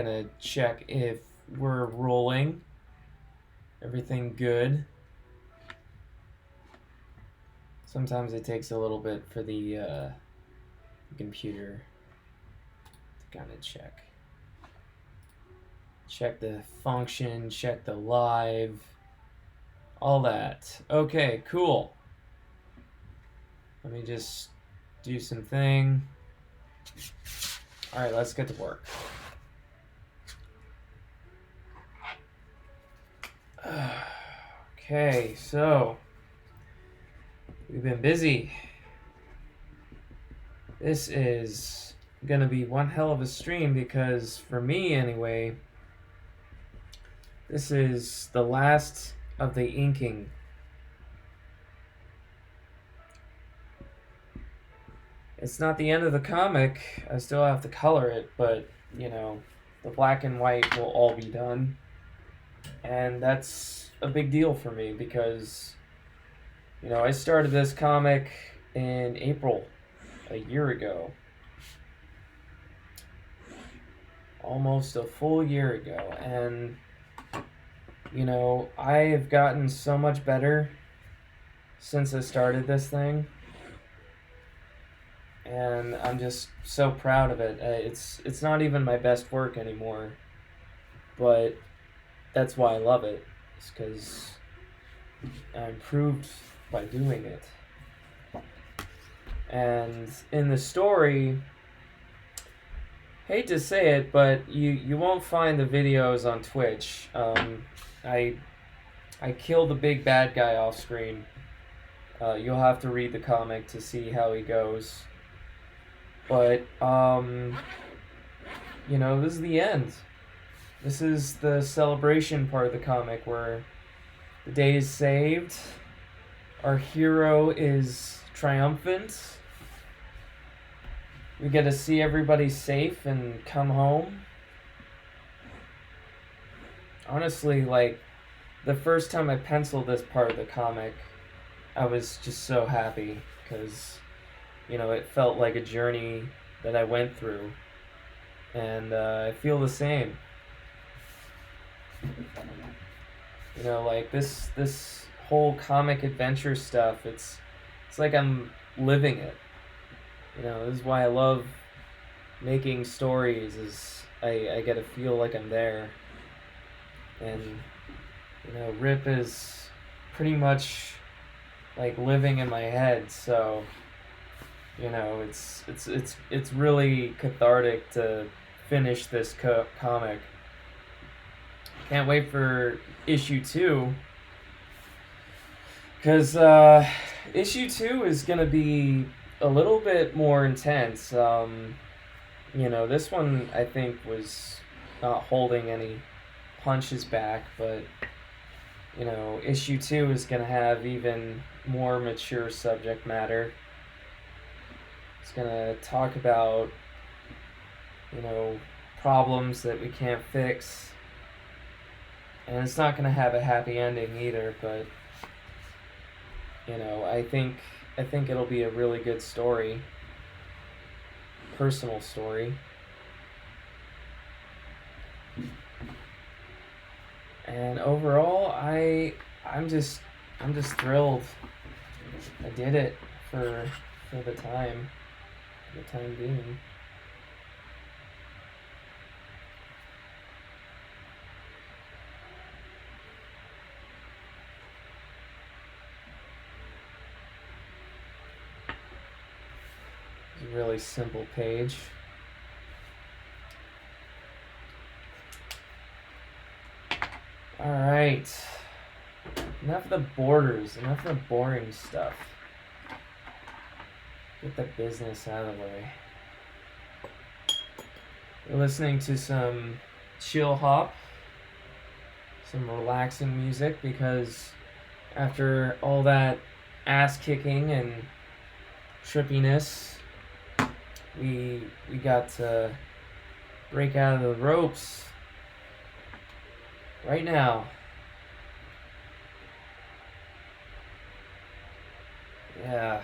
Gonna check if we're rolling. Everything good. Sometimes it takes a little bit for the computer to kind of check. Check the function, check the live, all that. Okay, cool. Let me just do some thing. All right, let's get to work. Okay, so we've been busy. This is gonna be one hell of a stream because for me anyway, this is the last of the inking. It's not the end of the comic. I still have to color it, but you know, the black and white will all be done. And that's a big deal for me because, you know, I started this comic in April, a year ago. Almost a full year ago. And, you know, I have gotten so much better since I started this thing. And I'm just so proud of it. It's not even my best work anymore. But that's why I love it. It's because I improved by doing it. And in the story, hate to say it, but you won't find the videos on Twitch. I kill the big bad guy off screen. You'll have to read the comic to see how he goes. But you know, this is the end. This is the celebration part of the comic where the day is saved. Our hero is triumphant. We get to see everybody safe and come home. Honestly, like, the first time I penciled this part of the comic, I was just so happy because, you know, it felt like a journey that I went through. And I feel the same. You know, like this whole comic adventure stuff, it's like I'm living it. You know, this is why I love making stories, is I get to feel like I'm there. And, you know, Rip is pretty much like living in my head, so, you know, it's really cathartic to finish this comic. Can't wait for issue 2, because issue 2 is gonna be a little bit more intense. You know, this one I think was not holding any punches back, but you know, issue 2 is gonna have even more mature subject matter. It's gonna talk about, you know, problems that we can't fix. And it's not going to have a happy ending either, but, you know, I think it'll be a really good story. Personal story. And overall, I'm just thrilled. I did it for the time being. Really simple page. All right. Enough of the borders, enough of the boring stuff. Get the business out of the way. We're listening to some chill hop, some relaxing music, because after all that ass kicking and trippiness, we got to break out of the ropes right now. Yeah.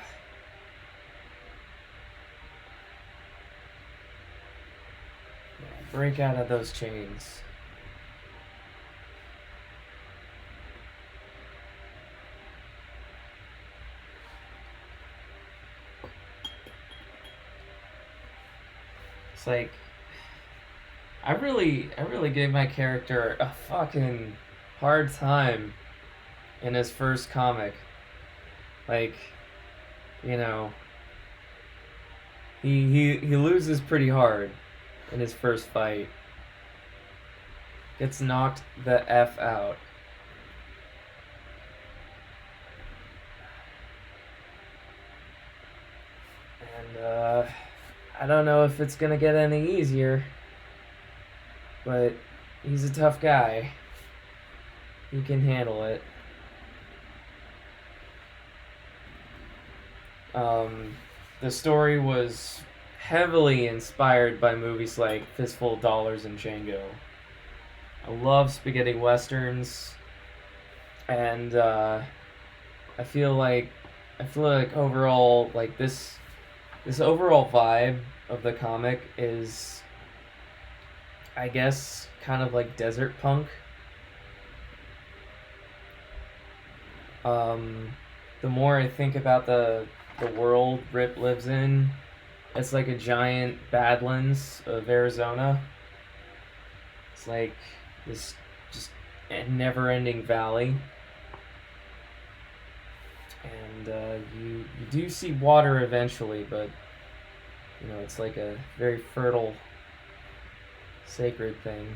break out of those chains. It's like I really gave my character a fucking hard time in his first comic. Like, you know, he loses pretty hard in his first fight. Gets knocked the F out. And I don't know if it's gonna get any easier, but he's a tough guy. He can handle it. The story was heavily inspired by movies like Fistful of Dollars and Django. I love spaghetti westerns, and I feel like overall, like this overall vibe of the comic is, I guess, kind of like desert punk. The more I think about the world Rip lives in, it's like a giant Badlands of Arizona. It's like this just never-ending valley. And you do see water eventually, but you know, it's like a very fertile, sacred thing.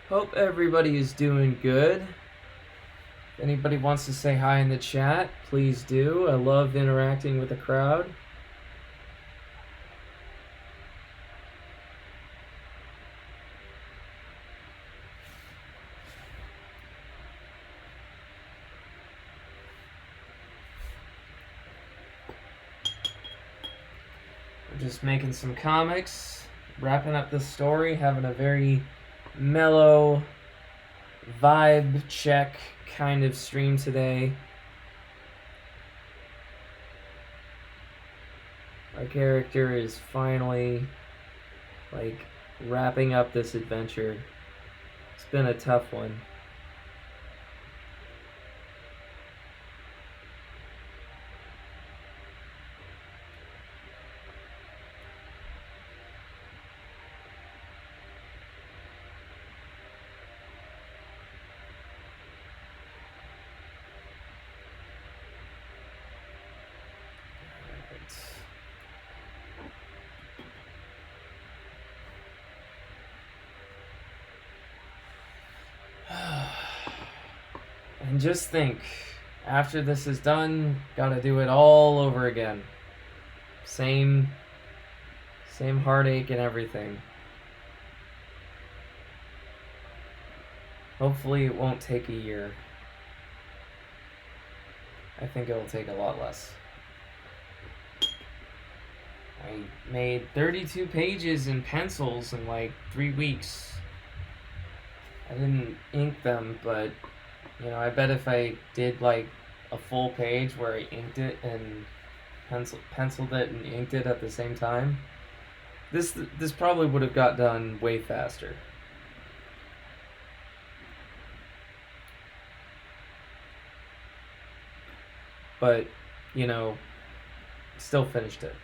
Hope everybody is doing good. If anybody wants to say hi in the chat, please do. I love interacting with the crowd. We're just making some comics, wrapping up the story, having a very mellow vibe check kind of stream today. Our character is finally like wrapping up this adventure. It's been a tough one. And just think, after this is done, gotta do it all over again. Same heartache and everything. Hopefully it won't take a year. I think it'll take a lot less. I made 32 pages in pencils in like 3 weeks. I didn't ink them, but you know, I bet if I did like a full page where I inked it and penciled it and inked it at the same time, this probably would have got done way faster. But, you know, still finished it.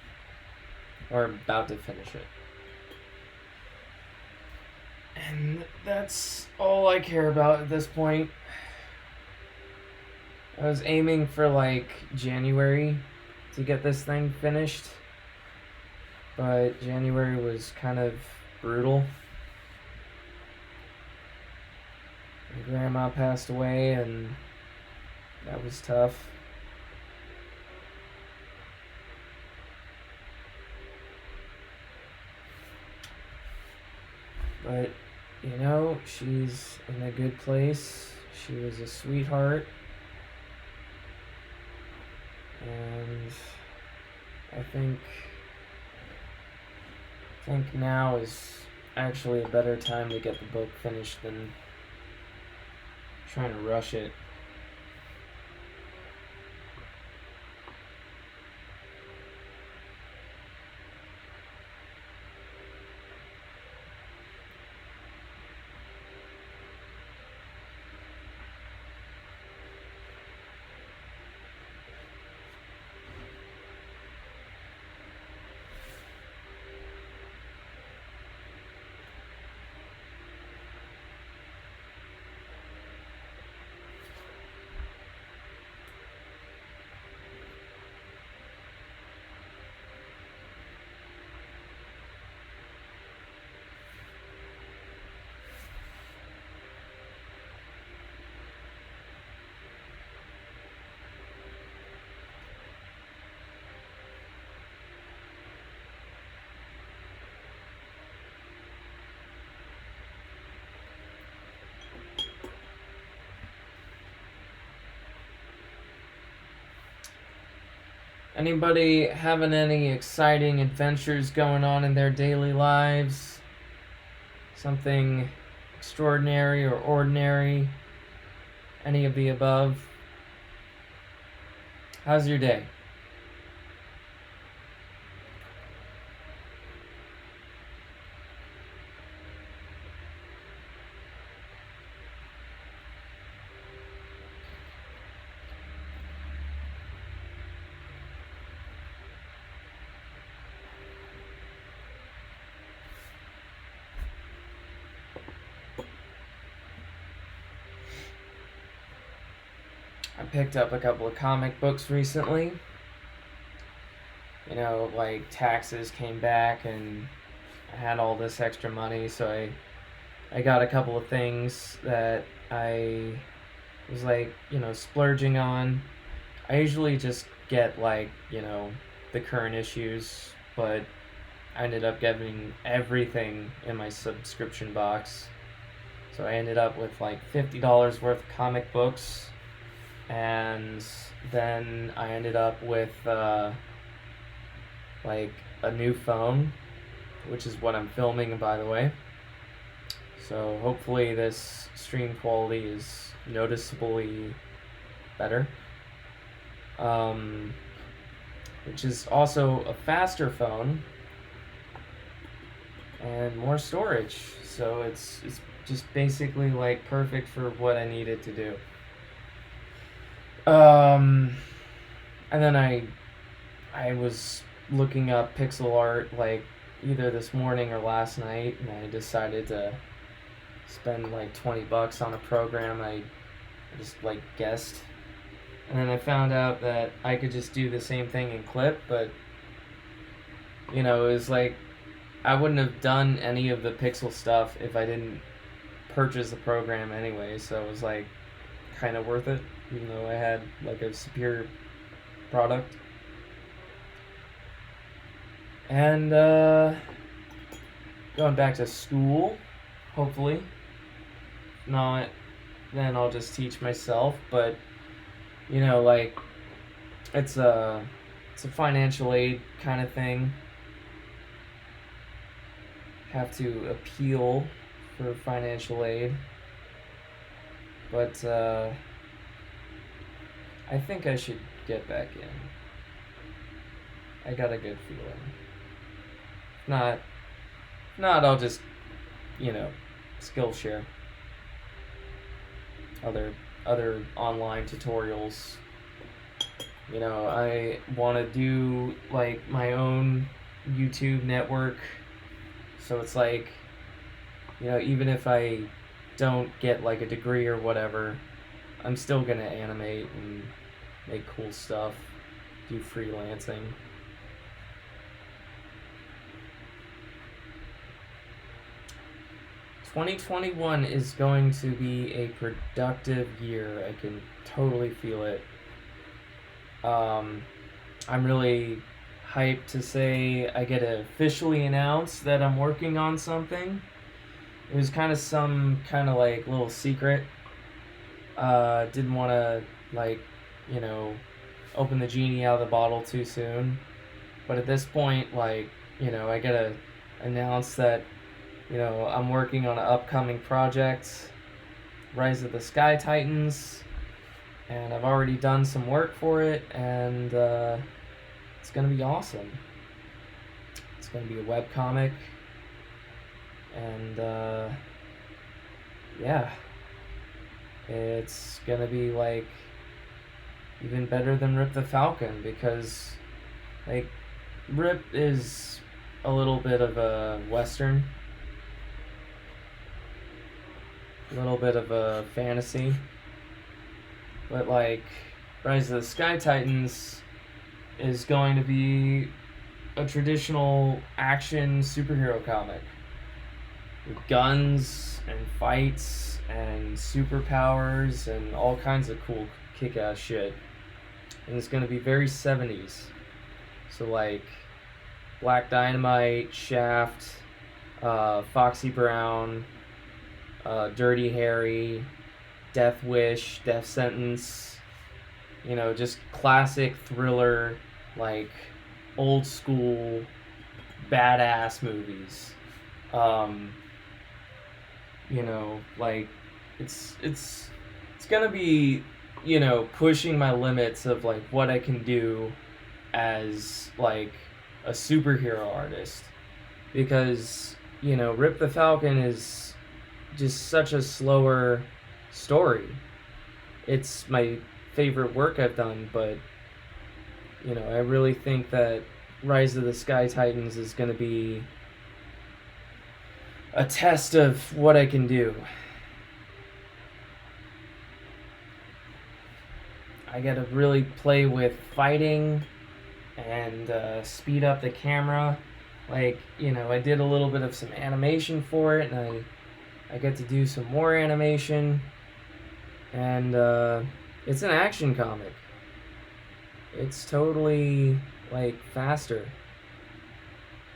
Or about to finish it. And that's all I care about at this point. I was aiming for like January to get this thing finished, but January was kind of brutal. My grandma passed away, and that was tough. But, you know, she's in a good place. She was a sweetheart. I think now is actually a better time to get the book finished than trying to rush it. Anybody having any exciting adventures going on in their daily lives? Something extraordinary or ordinary? Any of the above? How's your day? I picked up a couple of comic books recently. You know, like taxes came back and I had all this extra money, so I got a couple of things that I was like, you know, splurging on. I usually just get like, you know, the current issues, but I ended up getting everything in my subscription box. So I ended up with like $50 worth of comic books. And then I ended up with like a new phone, which is what I'm filming, by the way. So hopefully this stream quality is noticeably better. Which is also a faster phone and more storage. So it's just basically like perfect for what I needed to do. And then I was looking up pixel art like either this morning or last night, and I decided to spend like $20 on a program I just like guessed. And then I found out that I could just do the same thing in Clip, but you know, it was like I wouldn't have done any of the pixel stuff if I didn't purchase the program anyway, so it was like kind of worth it, even though I had like a superior product. And going back to school, hopefully. If not, then I'll just teach myself. But you know, like it's a financial aid kind of thing. Have to appeal for financial aid. But I think I should get back in. I got a good feeling. If not, I'll just, you know, Skillshare. Other online tutorials. You know, I want to do like my own YouTube network. So it's like, you know, even if I don't get like a degree or whatever, I'm still gonna animate and make cool stuff, do freelancing. "2021 is going to be a productive year. I can totally feel it. I'm really hyped to say I get to officially announce that I'm working on something. It was kind of some kind of like little secret. Didn't want to like, you know, open the genie out of the bottle too soon. But at this point, like, you know, I gotta announce that, you know, I'm working on an upcoming project, Rise of the Sky Titans, and I've already done some work for it, and it's gonna be awesome. It's gonna be a webcomic, and yeah, it's gonna be like even better than Rip the Falcon, because like Rip is a little bit of a western, a little bit of a fantasy, but like Rise of the Sky Titans is going to be a traditional action superhero comic with guns and fights and superpowers and all kinds of cool kick-ass shit. And it's going to be very 70s. So like Black Dynamite, Shaft, Foxy Brown, Dirty Harry, Death Wish, Death Sentence, you know, just classic thriller, like old school badass movies. You know, like it's gonna be, you know, pushing my limits of like what I can do as like a superhero artist, because, you know, Rip the Falcon is just such a slower story. It's my favorite work I've done, but, you know, I really think that Rise of the Sky Titans is going to be a test of what I can do. I got to really play with fighting and speed up the camera. Like, you know, I did a little bit of some animation for it, and I get to do some more animation, and it's an action comic. It's totally like faster,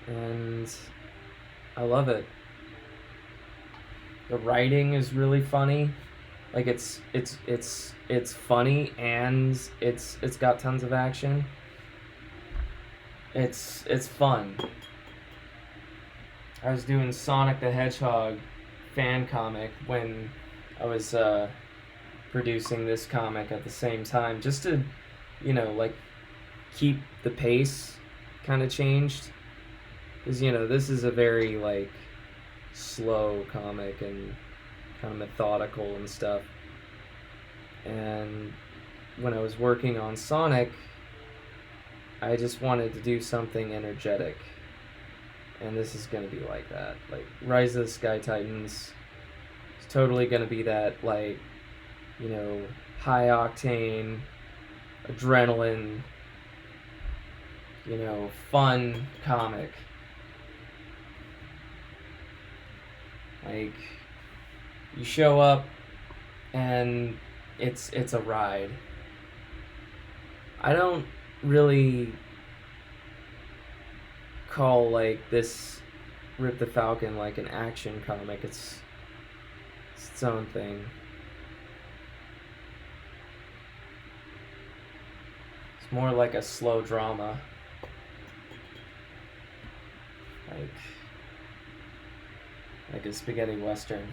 and I love it. The writing is really funny. Like it's funny, and it's got tons of action. It's fun. I was doing Sonic the Hedgehog fan comic when I was producing this comic at the same time, just to, you know, like keep the pace kind of changed, because, you know, this is a very like slow comic and kind of methodical and stuff. And when I was working on Sonic, I just wanted to do something energetic, and this is going to be like that. Like Rise of the Sky Titans is totally going to be that, like, you know, high octane, adrenaline, you know, fun comic. Like, you show up and it's a ride. I don't really call like this Rip the Falcon like an action comic. It's its own thing. It's more like a slow drama. Like a spaghetti western.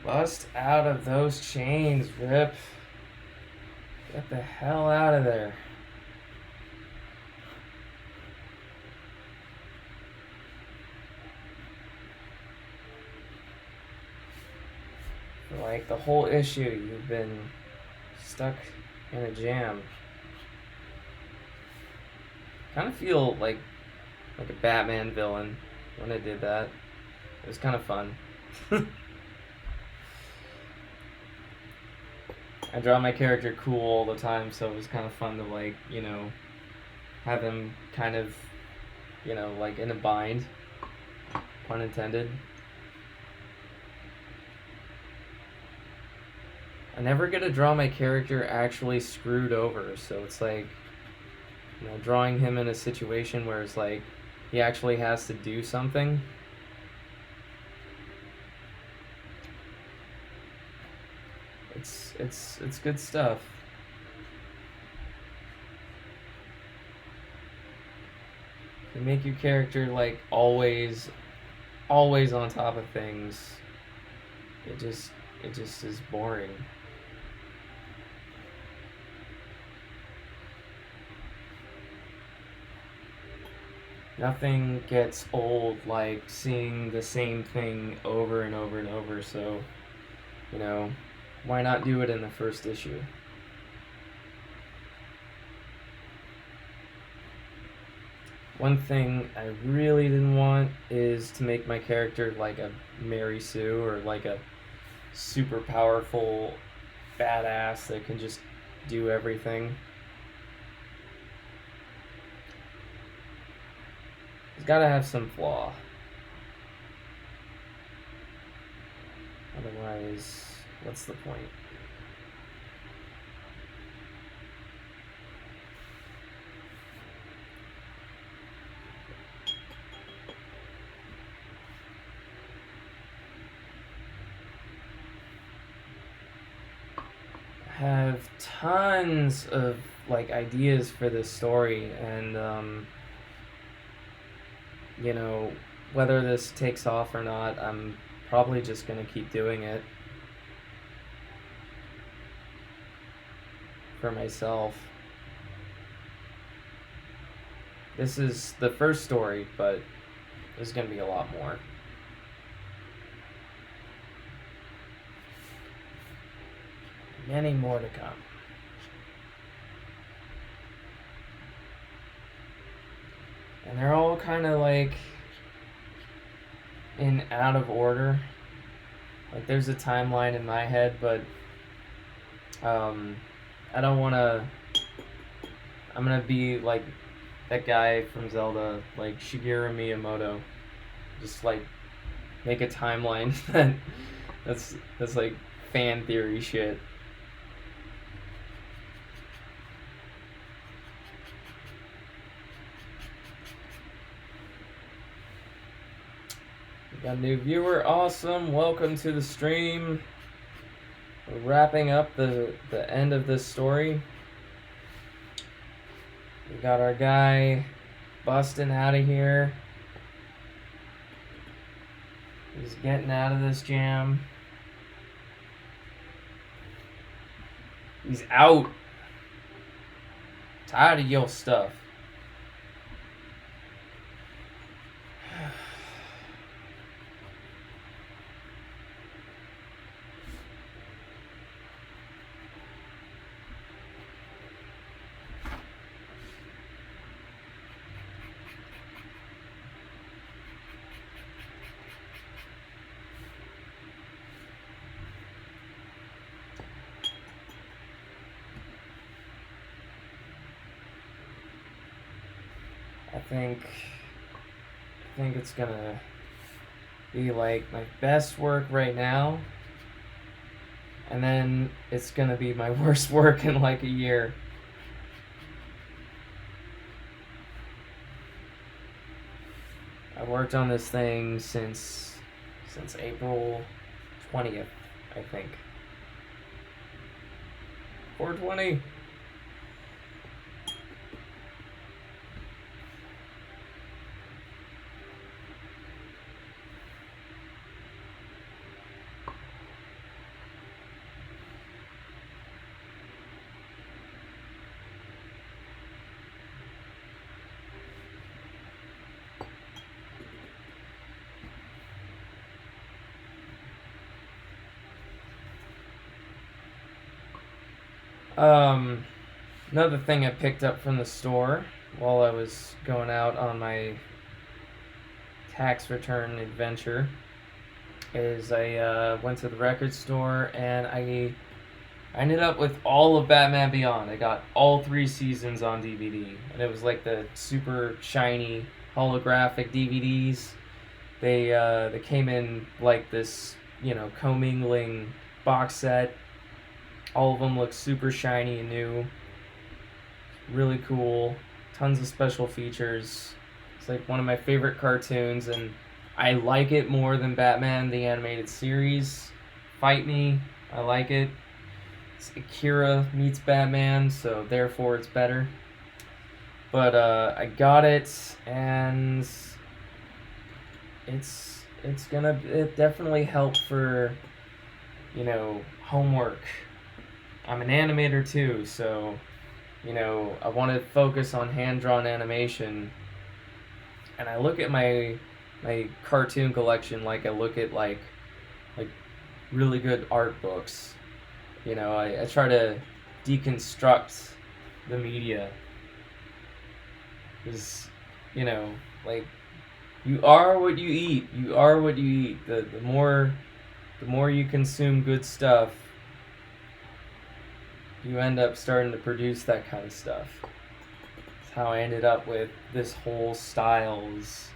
Bust out of those chains, Rip. Get the hell out of there. For like the whole issue, you've been stuck in a jam. Kind of feel like a Batman villain when I did that. It was kind of fun. I draw my character cool all the time, so it was kind of fun to, like, you know, have him kind of, you know, like in a bind, pun intended. I never get to draw my character actually screwed over, so it's like, you know, drawing him in a situation where it's like he actually has to do something. It's good stuff. You make your character like always on top of things. It just is boring. Nothing gets old like seeing the same thing over and over and over, so, you know, why not do it in the first issue? One thing I really didn't want is to make my character like a Mary Sue or like a super powerful badass that can just do everything. He's gotta have some flaw. Otherwise, what's the point? I have tons of like ideas for this story, and you know, whether this takes off or not, I'm probably just gonna keep doing it for myself. This is the first story, but there's gonna be a lot more. Many more to come. And they're all kind of like in out of order. Like there's a timeline in my head, but I don't want to. I'm gonna be like that guy from Zelda, like Shigeru Miyamoto. Just like make a timeline that's like fan theory shit. Got a new viewer, awesome. Welcome to the stream. We're wrapping up the end of this story. We got our guy busting out of here. He's getting out of this jam. He's out. Tired of your stuff. I think it's gonna be like my best work right now, and then it's gonna be my worst work in like a year. I worked on this thing since April 20th, I think. 420. Another thing I picked up from the store while I was going out on my tax return adventure is I went to the record store and I I ended up with all of Batman Beyond. I got all 3 seasons on DVD, and it was like the super shiny holographic DVDs. They came in like this, you know, commingling box set. All of them look super shiny and new. Really cool. Tons of special features. It's like one of my favorite cartoons, and I like it more than Batman the Animated Series. Fight me, I like it. It's Akira meets Batman, so therefore it's better. But I got it, and it definitely helped for, you know, homework. I'm an animator too, so, you know, I want to focus on hand-drawn animation. And I look at my cartoon collection like I look at like really good art books. You know, I try to deconstruct the media. Because, you know, like, you are what you eat. You are what you eat. The more you consume good stuff, you end up starting to produce that kind of stuff. That's how I ended up with this whole styles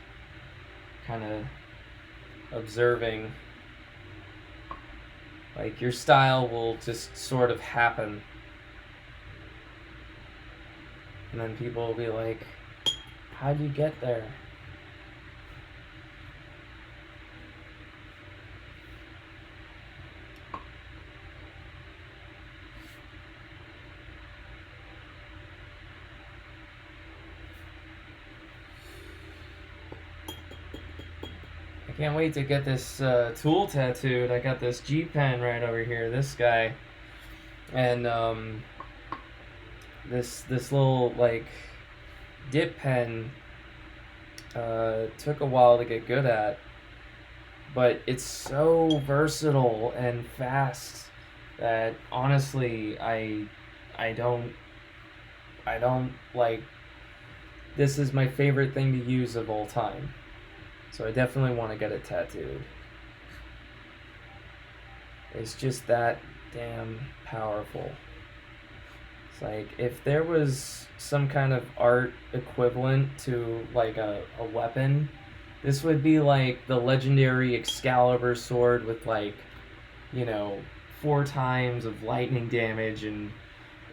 kind of observing. Like, your style will just sort of happen. And then people will be like, how'd you get there? Can't wait to get this tool tattooed. I got this G pen right over here, this guy, and this little like dip pen took a while to get good at, but it's so versatile and fast that honestly I don't like. This is my favorite thing to use of all time. So I definitely want to get it tattooed. It's just that damn powerful. It's like, if there was some kind of art equivalent to like a weapon, this would be like the legendary Excalibur sword with like, you know, 4 times of lightning damage, and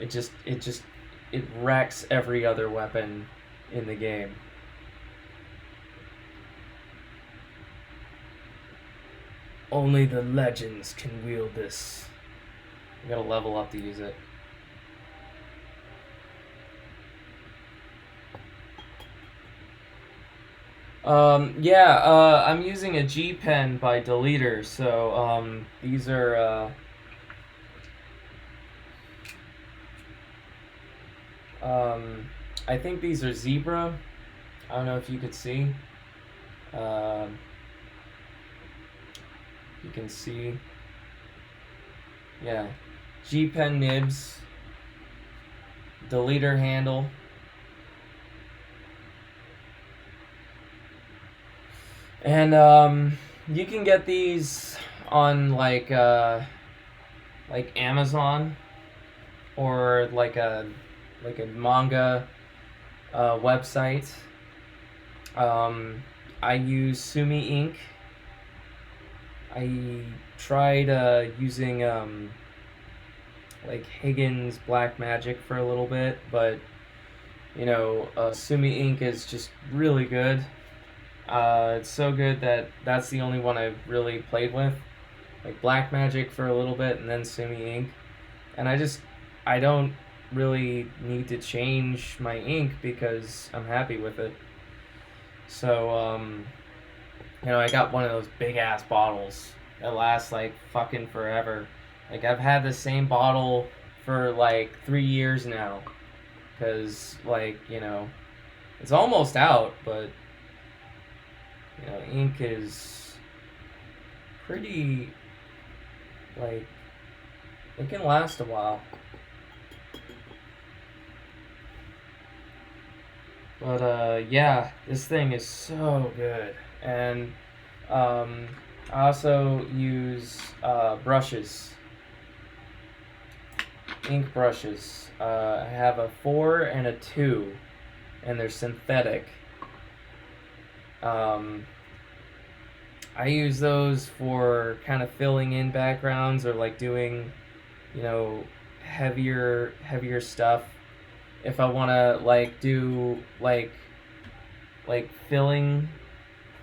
it wrecks every other weapon in the game. Only the legends can wield this. I gotta level up to use it. I'm using a G pen by Deleter, so these are I think these are zebra. I don't know if you could see. You can see, yeah, G pen nibs, Deleter handle. And you can get these on like Amazon, or like a manga website. I use Sumi ink. I tried using like Higgins Black Magic for a little bit, but you know, Sumi ink is just really good. It's so good that that's the only one I've really played with. Like Black Magic for a little bit, and then Sumi ink. And I don't really need to change my ink because I'm happy with it. So, you know, I got one of those big ass bottles that lasts like fucking forever. Like, I've had the same bottle for like 3 years now. Because, like, you know, it's almost out, but, you know, ink is pretty, like, it can last a while. But, yeah, this thing is so good. And, I also use, brushes. ink brushes. I have a 4 and a 2, and they're synthetic. I use those for kind of filling in backgrounds or like doing, you know, heavier stuff. If I want to like do like filling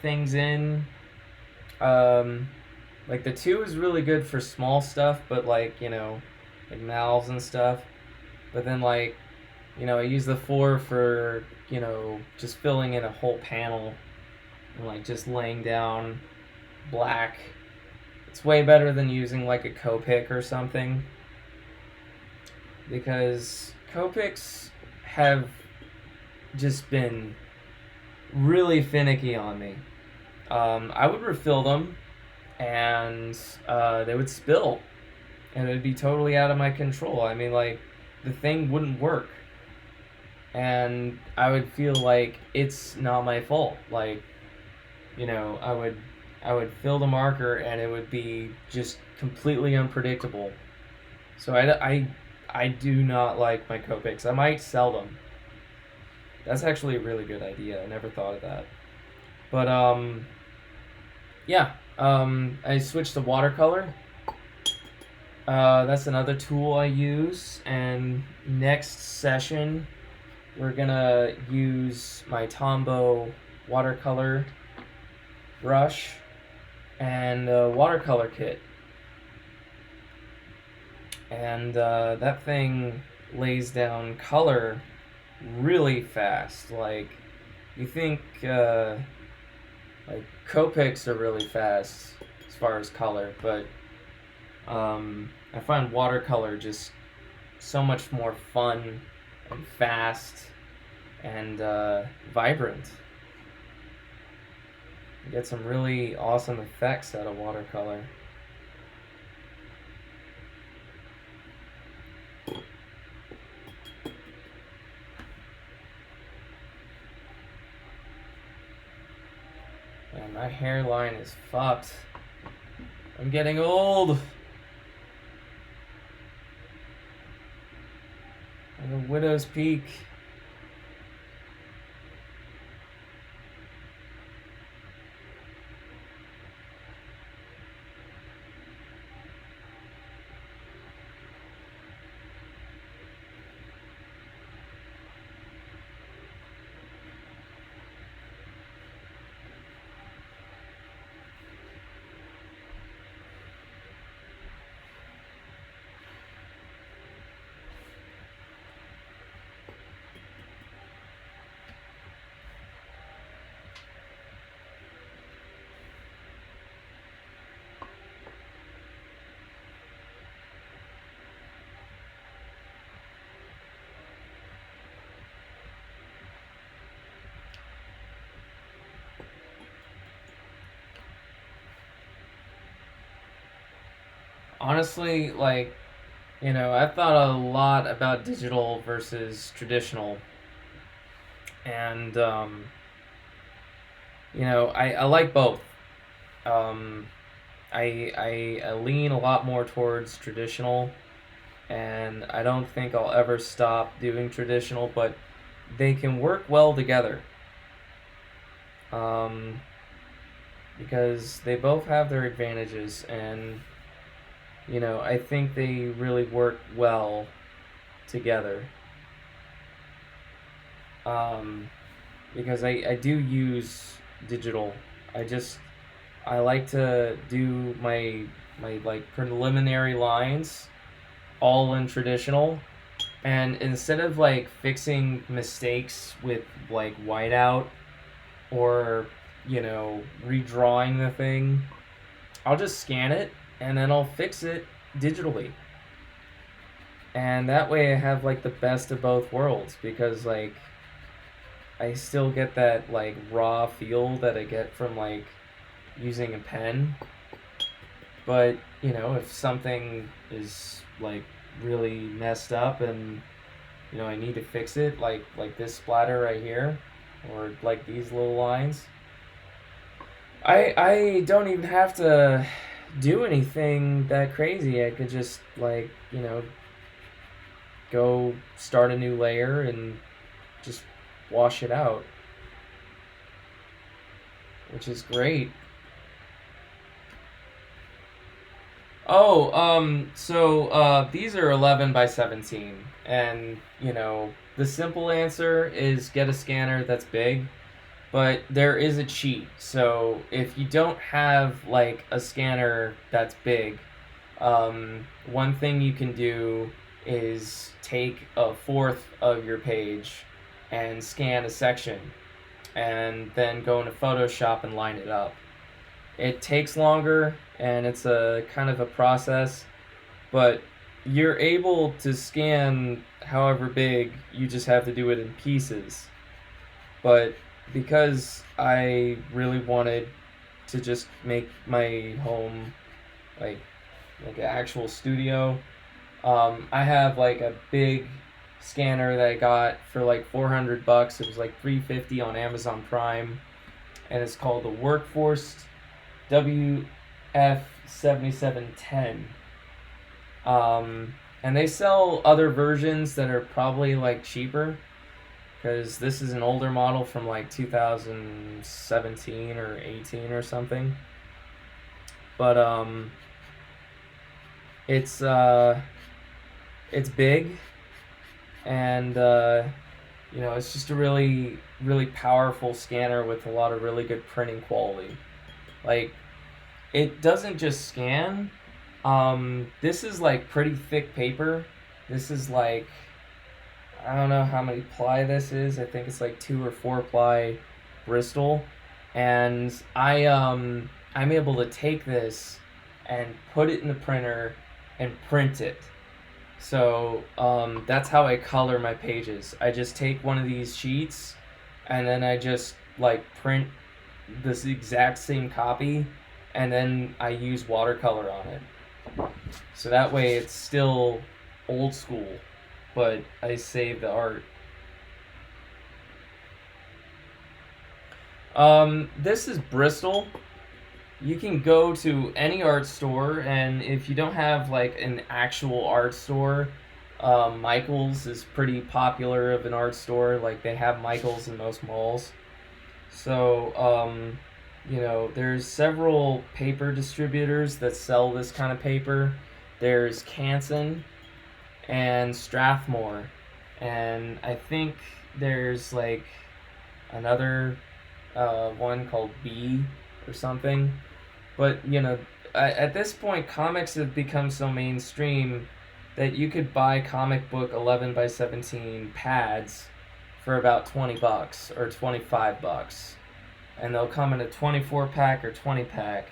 things in, like the 2 is really good for small stuff, but like, you know, like mouths and stuff. But then like, you know, I use the 4 for, you know, just filling in a whole panel and like just laying down black. It's way better than using like a Copic or something, because Copics have just been really finicky on me. I would refill them and they would spill and it would be totally out of my control. I mean, like, the thing wouldn't work and I would feel like it's not my fault. Like, you know, I would fill the marker and it would be just completely unpredictable. So I do not like my Copics. I might sell them. That's actually a really good idea. I never thought of that. But yeah, I switched to watercolor. That's another tool I use. And next session, we're gonna use my Tombow watercolor brush and a watercolor kit. And that thing lays down color really fast. Like, you think like Copics are really fast as far as color, but I find watercolor just so much more fun and fast and vibrant. You get some really awesome effects out of watercolor. And my hairline is fucked. I'm getting old. I'm a widow's peak. Honestly, like, you know, I've thought a lot about digital versus traditional. And, you know, I like both. Um, I lean a lot more towards traditional, and I don't think I'll ever stop doing traditional, but they can work well together. Um, because they both have their advantages, and, you know, I think they really work well together. Because I do use digital. I like to do my like preliminary lines all in traditional, and instead of like fixing mistakes with like whiteout or, you know, redrawing the thing, I'll just scan it and then I'll fix it digitally. And that way I have like the best of both worlds, because like I still get that like raw feel that I get from like using a pen. But, you know, if something is like really messed up and, you know, I need to fix it, like this splatter right here, or like these little lines, I don't even have to do anything that crazy. I could just, like, you know, go start a new layer and just wash it out, which is great. Oh, so these are 11 by 17, and you know, the simple answer is get a scanner that's big, but there is a cheat. So if you don't have like a scanner that's big, one thing you can do is take a fourth of your page and scan a section, and then go into Photoshop and line it up. It takes longer, and it's a kind of a process, but you're able to scan however big. You just have to do it in pieces. But because I really wanted to just make my home like an actual studio, I have like a big scanner that I got for like $400. It was like $350 on Amazon Prime, and it's called the Workforce WF7710. And they sell other versions that are probably like cheaper, because this is an older model from like 2017 or 18 or something. But it's big, and you know, it's just a really powerful scanner with a lot of really good printing quality. Like, it doesn't just scan. This is like pretty thick paper. This is like, I don't know how many ply this is. I think it's like 2 or 4 ply Bristol, and I'm able to take this and put it in the printer and print it. So that's how I color my pages. I just take one of these sheets, and then I just like print this exact same copy, and then I use watercolor on it. So that way it's still old school, but I save the art. This is Bristol. You can go to any art store, and if you don't have like an actual art store, Michael's is pretty popular of an art store. Like, they have Michael's in most malls. So you know, there's several paper distributors that sell this kind of paper. There's Canson and Strathmore, and I think there's like another one called B or something. But you know, at this point, comics have become so mainstream that you could buy comic book 11 by 17 pads for about $20 or $25, and they'll come in a 24 pack or 20 pack,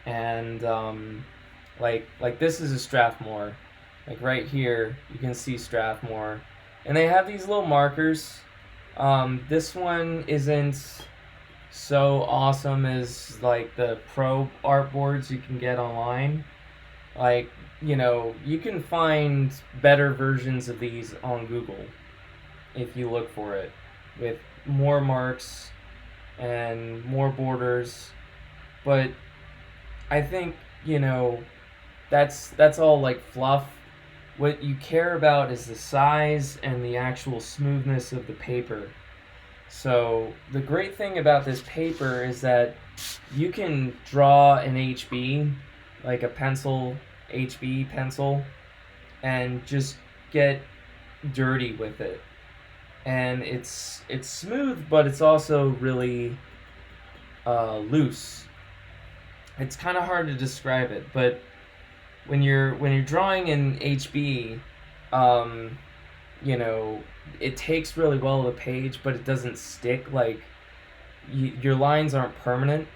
and like this is a Strathmore. Like right here, you can see Strathmore, and they have these little markers. This one isn't so awesome as like the pro art boards you can get online. Like, you know, you can find better versions of these on Google if you look for it, with more marks and more borders. But I think, you know, that's all like fluff. What you care about is the size and the actual smoothness of the paper. So the great thing about this paper is that you can draw an HB, like a pencil, HB pencil, and just get dirty with it. And it's smooth, but it's also really loose. It's kind of hard to describe it, but when you're drawing in HB, you know, it takes really well to the page, but it doesn't stick. Like, your lines aren't permanent.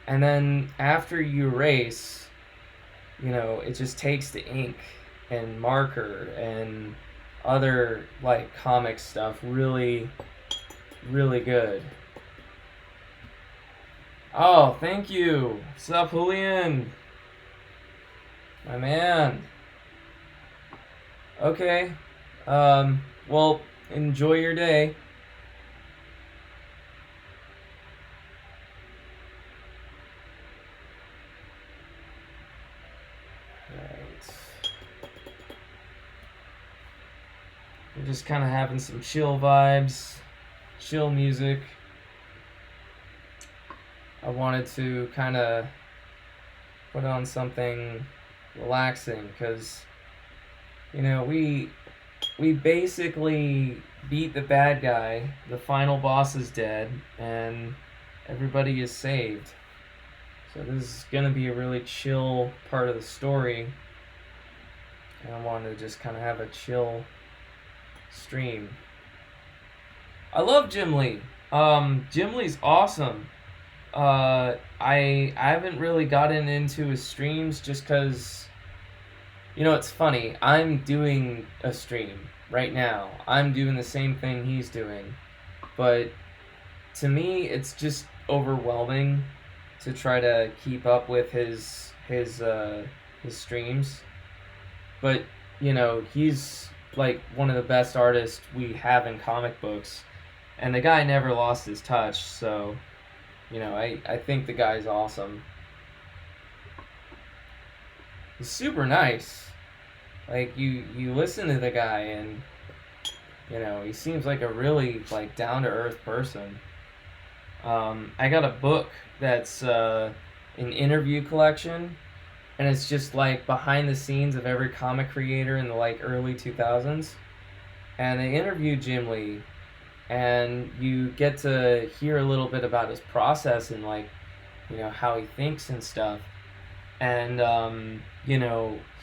And then after you erase, you know, it just takes the ink and marker and other like comic stuff really good. Oh, thank you. What's up, Julian? My man. Okay. Well, enjoy your day. Right. We're just kind of having some chill vibes, chill music. I wanted to kind of put on something relaxing because, we basically beat the bad guy. The final boss is dead, and everybody is saved. So this is going to be a really chill part of the story. And I wanted to just kind of have a chill stream. I love Jim Lee. Jim Lee's awesome. I haven't really gotten into his streams just because, it's funny. I'm doing a stream right now. I'm doing the same thing he's doing. But to me, it's just overwhelming to try to keep up with his streams. But, he's like one of the best artists we have in comic books. And the guy never lost his touch, so, I think the guy's awesome. He's super nice. Like, you listen to the guy and, he seems like a really, like, down-to-earth person. I got a book that's an interview collection, and it's just, like, behind the scenes of every comic creator in the, like, early 2000s. And they interviewed Jim Lee, and you get to hear a little bit about his process and, like, how he thinks and stuff. And,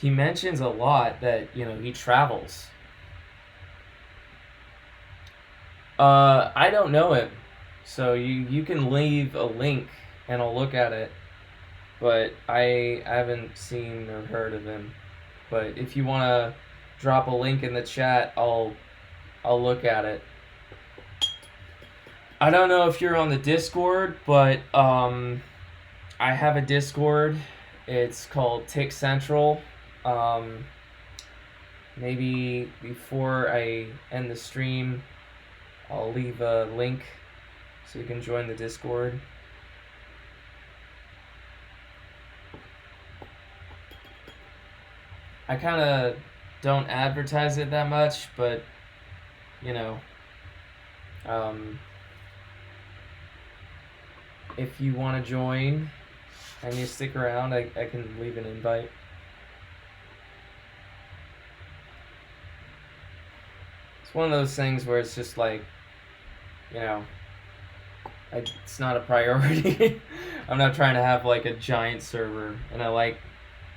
he mentions a lot that, he travels. I don't know him, so you can leave a link and I'll look at it, but I haven't seen or heard of him. But if you want to drop a link in the chat, I'll look at it. I don't know if you're on the Discord, but I have a Discord. It's called Tick Central. Maybe before I end the stream, I'll leave a link so you can join the Discord. I kind of don't advertise it that much, but, if you want to join and you stick around, I can leave an invite. It's one of those things where it's just like, it's not a priority. I'm not trying to have like a giant server, and I like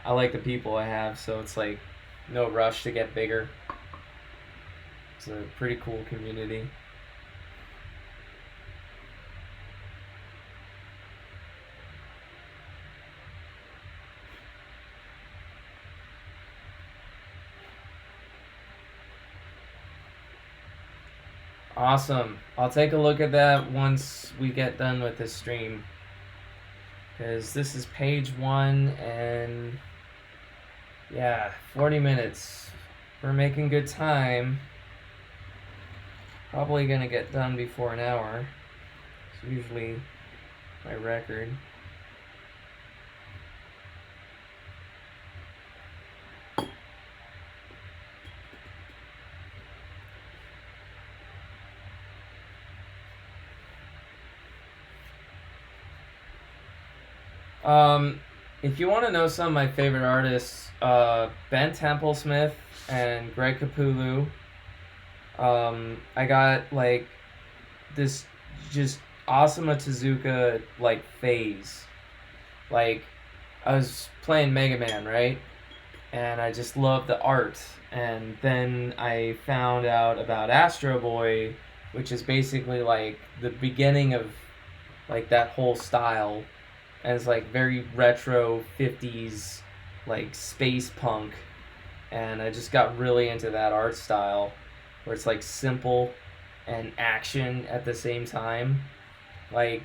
the people I have, so it's like no rush to get bigger. It's a pretty cool community. Awesome. I'll take a look at that once we get done with this stream. Because this is page 1 and, yeah, 40 minutes. We're making good time. Probably going to get done before an hour. It's usually my record. If you want to know some of my favorite artists, Ben Templesmith and Greg Capullo. I got like this just Asuma Tezuka like phase. Like, I was playing Mega Man, right? And I just loved the art. And then I found out about Astro Boy, which is basically like the beginning of like that whole style. And it's like very retro 50s, like space punk. And I just got really into that art style where it's like simple and action at the same time. Like,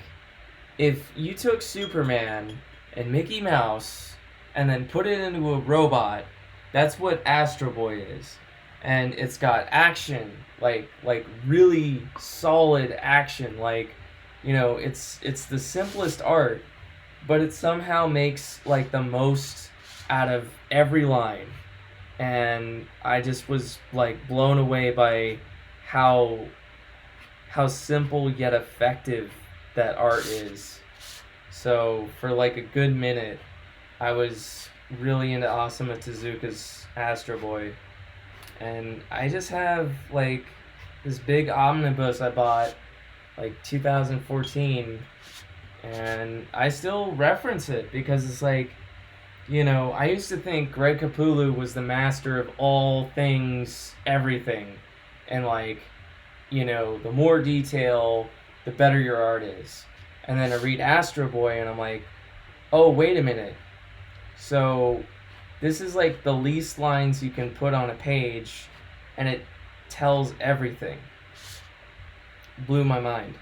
if you took Superman and Mickey Mouse and then put it into a robot, that's what Astro Boy is. And it's got action, like really solid action. Like, it's the simplest art, but it somehow makes like the most out of every line. and I just was like blown away by how simple yet effective that art is. So for like a good minute, I was really into Osamu Tezuka's Astro Boy, and I just have like this big omnibus I bought like 2014, and I still reference it because it's like, you know, I used to think Greg Capullo was the master of all things, everything, and like, you know, the more detail, the better your art is. And then I read Astro Boy and I'm like, oh, wait a minute. So this is like the least lines you can put on a page, and it tells everything. Blew my mind.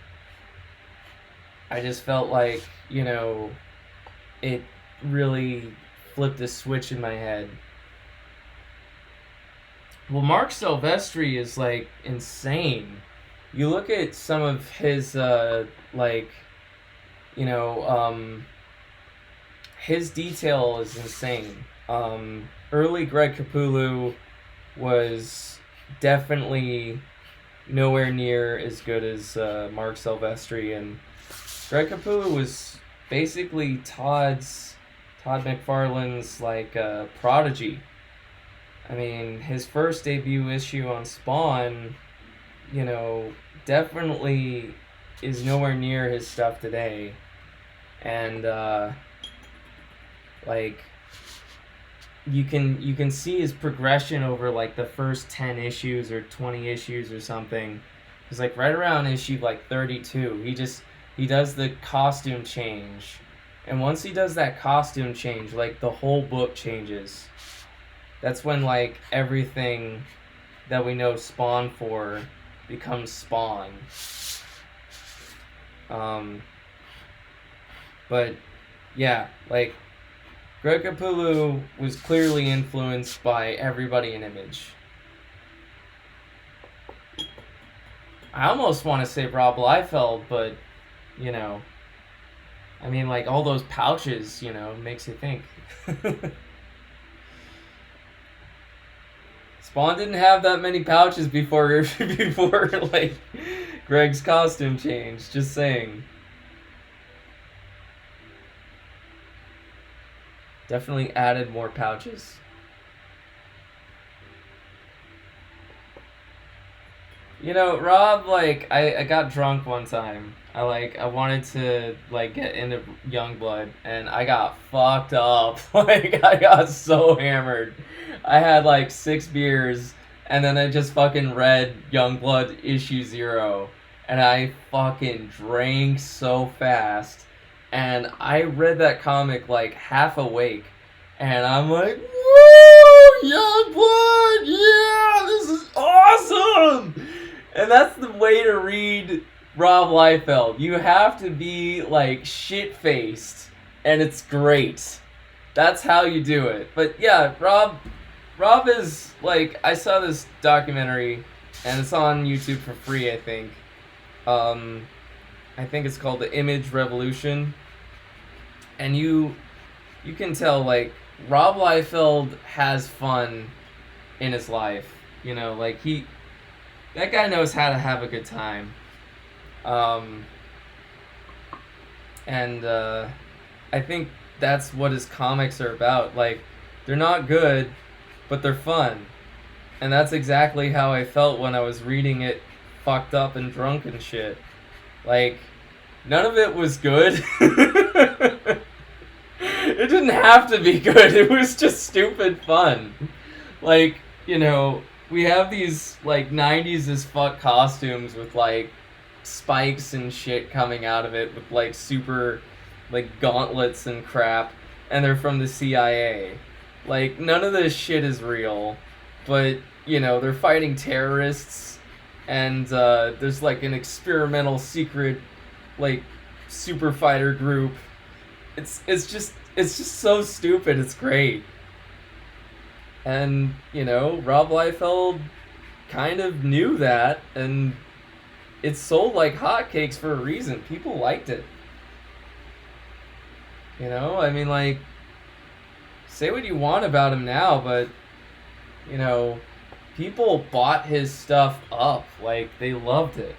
I just felt like, you know, it really flipped a switch in my head. Well, Mark Silvestri is like insane. You look at some of his like, you know, his detail is insane. Early Greg Capullo was definitely nowhere near as good as Mark Silvestri, and Greg Capullo was basically Todd McFarlane's like prodigy. I mean, his first debut issue on Spawn, you know, definitely is nowhere near his stuff today. And like you can see his progression over like the first 10 issues or 20 issues or something. It's like right around issue like 32, he does the costume change. And once he does that costume change, like the whole book changes. That's when like everything that we know Spawn for becomes Spawn. But yeah, like Greg Capullo was clearly influenced by everybody in Image. I almost want to say Rob Liefeld, but you know, I mean, like all those pouches, you know, makes you think. Spawn didn't have that many pouches before like Greg's costume change. Just saying. Definitely added more pouches. You know, Rob, like, I got drunk one time. I wanted to, like, get into Youngblood, and I got fucked up. Like, I got so hammered. I had, like, 6 beers, and then I just fucking read Youngblood issue 0, and I fucking drank so fast, and I read that comic, like, half awake, and I'm like, woo! Youngblood! Yeah! This is awesome! And that's the way to read Rob Liefeld. You have to be, like, shit-faced, and it's great. That's how you do it. But, yeah, Rob is, like, I saw this documentary, and it's on YouTube for free, I think. I think it's called The Image Revolution. And you can tell, like, Rob Liefeld has fun in his life. You know, like, that guy knows how to have a good time. And I think that's what his comics are about. Like, they're not good, but they're fun. And that's exactly how I felt when I was reading it fucked up and drunk and shit. Like, none of it was good. It didn't have to be good. It was just stupid fun. Like, you know, we have these, like, 90s as fuck costumes with, like, spikes and shit coming out of it with, like, super, like, gauntlets and crap, and they're from the CIA. Like, none of this shit is real, but, you know, they're fighting terrorists, and there's, like, an experimental secret, like, super fighter group. It's just so stupid, it's great. And, you know, Rob Liefeld kind of knew that, and it sold like hotcakes for a reason. People liked it. You know, I mean, like, say what you want about him now, but you know, people bought his stuff up. Like, they loved it.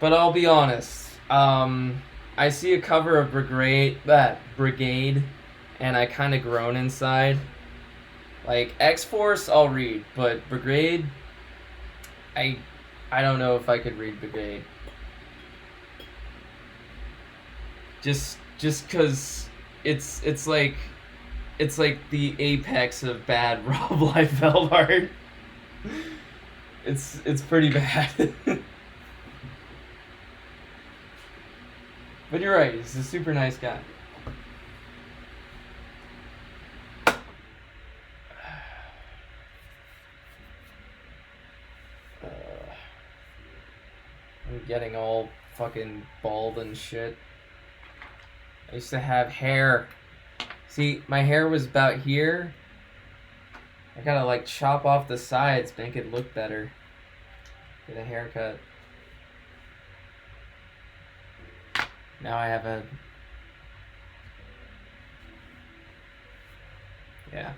But I'll be honest. I see a cover of Brigade, and I kind of groan inside. Like, X-Force, I'll read, but Brigade, I don't know if I could read Brigade. Just because it's like the apex of bad Rob Liefeld art. It's pretty bad. But you're right, he's a super nice guy. I'm getting all fucking bald and shit. I used to have hair. See, my hair was about here. I gotta like chop off the sides, make it look better. Get a haircut. Now I have a... Yeah.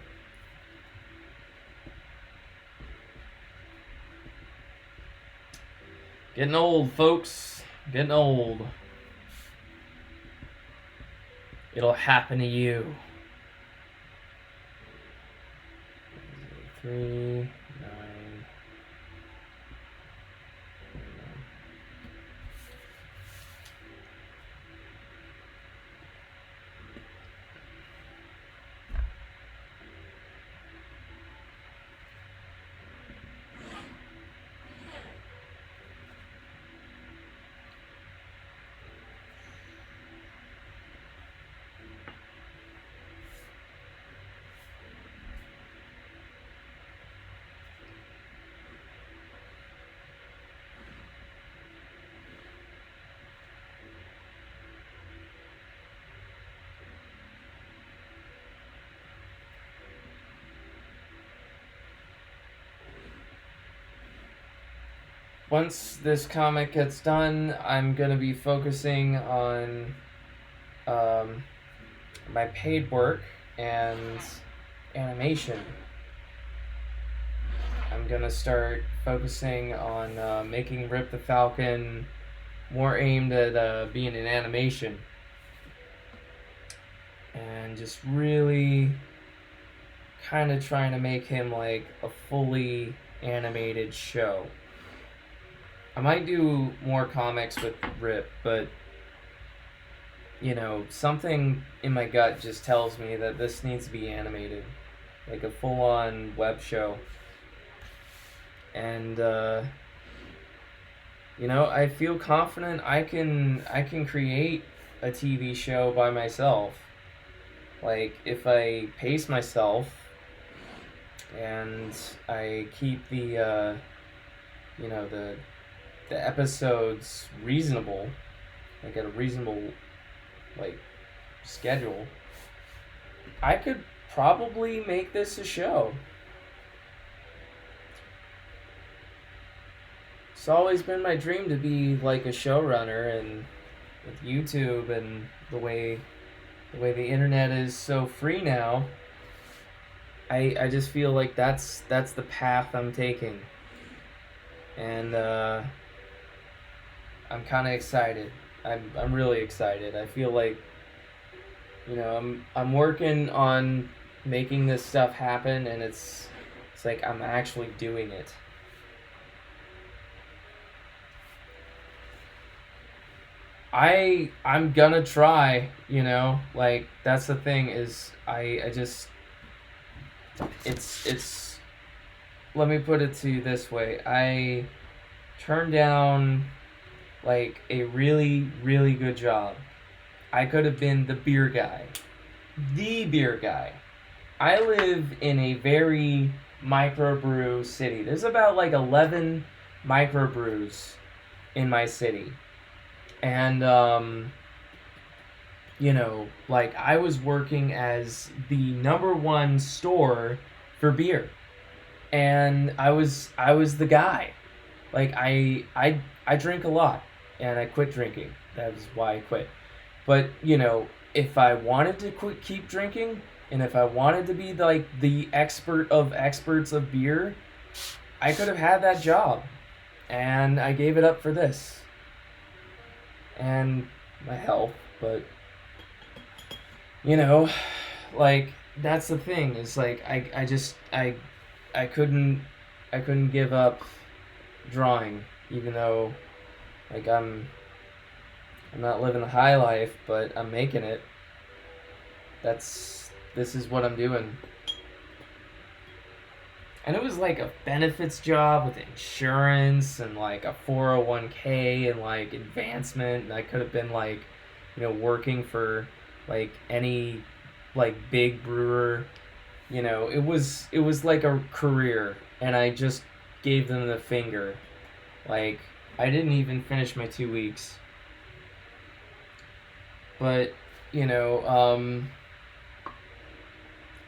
Getting old, folks. Getting old. It'll happen to you. 3, 9. Once this comic gets done, I'm going to be focusing on my paid work and animation. I'm going to start focusing on making Rip the Falcon more aimed at being an animation. And just really kind of trying to make him like a fully animated show. I might do more comics with Rip, but, you know, something in my gut just tells me that this needs to be animated. Like a full-on web show. And, you know, I feel confident I can create a TV show by myself. Like, if I pace myself and I keep the, you know, the episodes reasonable, like at a reasonable like schedule, I could probably make this a show. It's always been my dream to be like a showrunner, and with YouTube and the way the internet is so free now, I just feel like that's the path I'm taking. And I'm kind of excited. I'm really excited. I feel like, you know, I'm working on making this stuff happen, and it's like I'm actually doing it. I'm gonna try, you know, like that's the thing is I just it's let me put it to you this way. I turned down like a really, really good job. I could have been the beer guy. The beer guy. I live in a very microbrew city. There's about like 11 microbrews in my city. And, you know, like I was working as the #1 store for beer. And I was the guy. Like I drink a lot, and I quit drinking. That was why I quit. But, you know, if I wanted to keep drinking, And if I wanted to be like the expert of experts of beer, I could have had that job. And I gave it up for this. And my health, but you know, like that's the thing is like I couldn't give up drawing, even though like I'm not living the high life, but I'm making it. This is what I'm doing. And it was like a benefits job with insurance and like a 401k and like advancement. And I could have been like, working for like any like big brewer. It was like a career, and I just gave them the finger. Like I didn't even finish my 2 weeks. But, you know, um,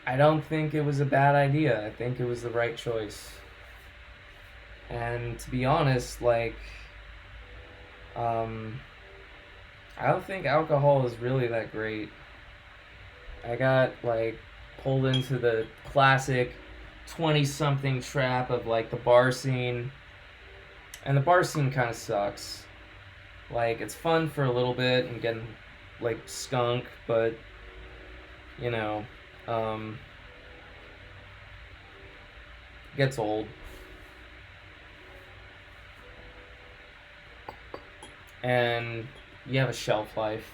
I don't think it was a bad idea. I think it was the right choice. And to be honest, like, um, I don't think alcohol is really that great. I got, like, pulled into the classic 20 something trap of, like, the bar scene. And the bar scene kind of sucks. Like, it's fun for a little bit and getting, like, skunk, but, you know, um, gets old. And you have a shelf life.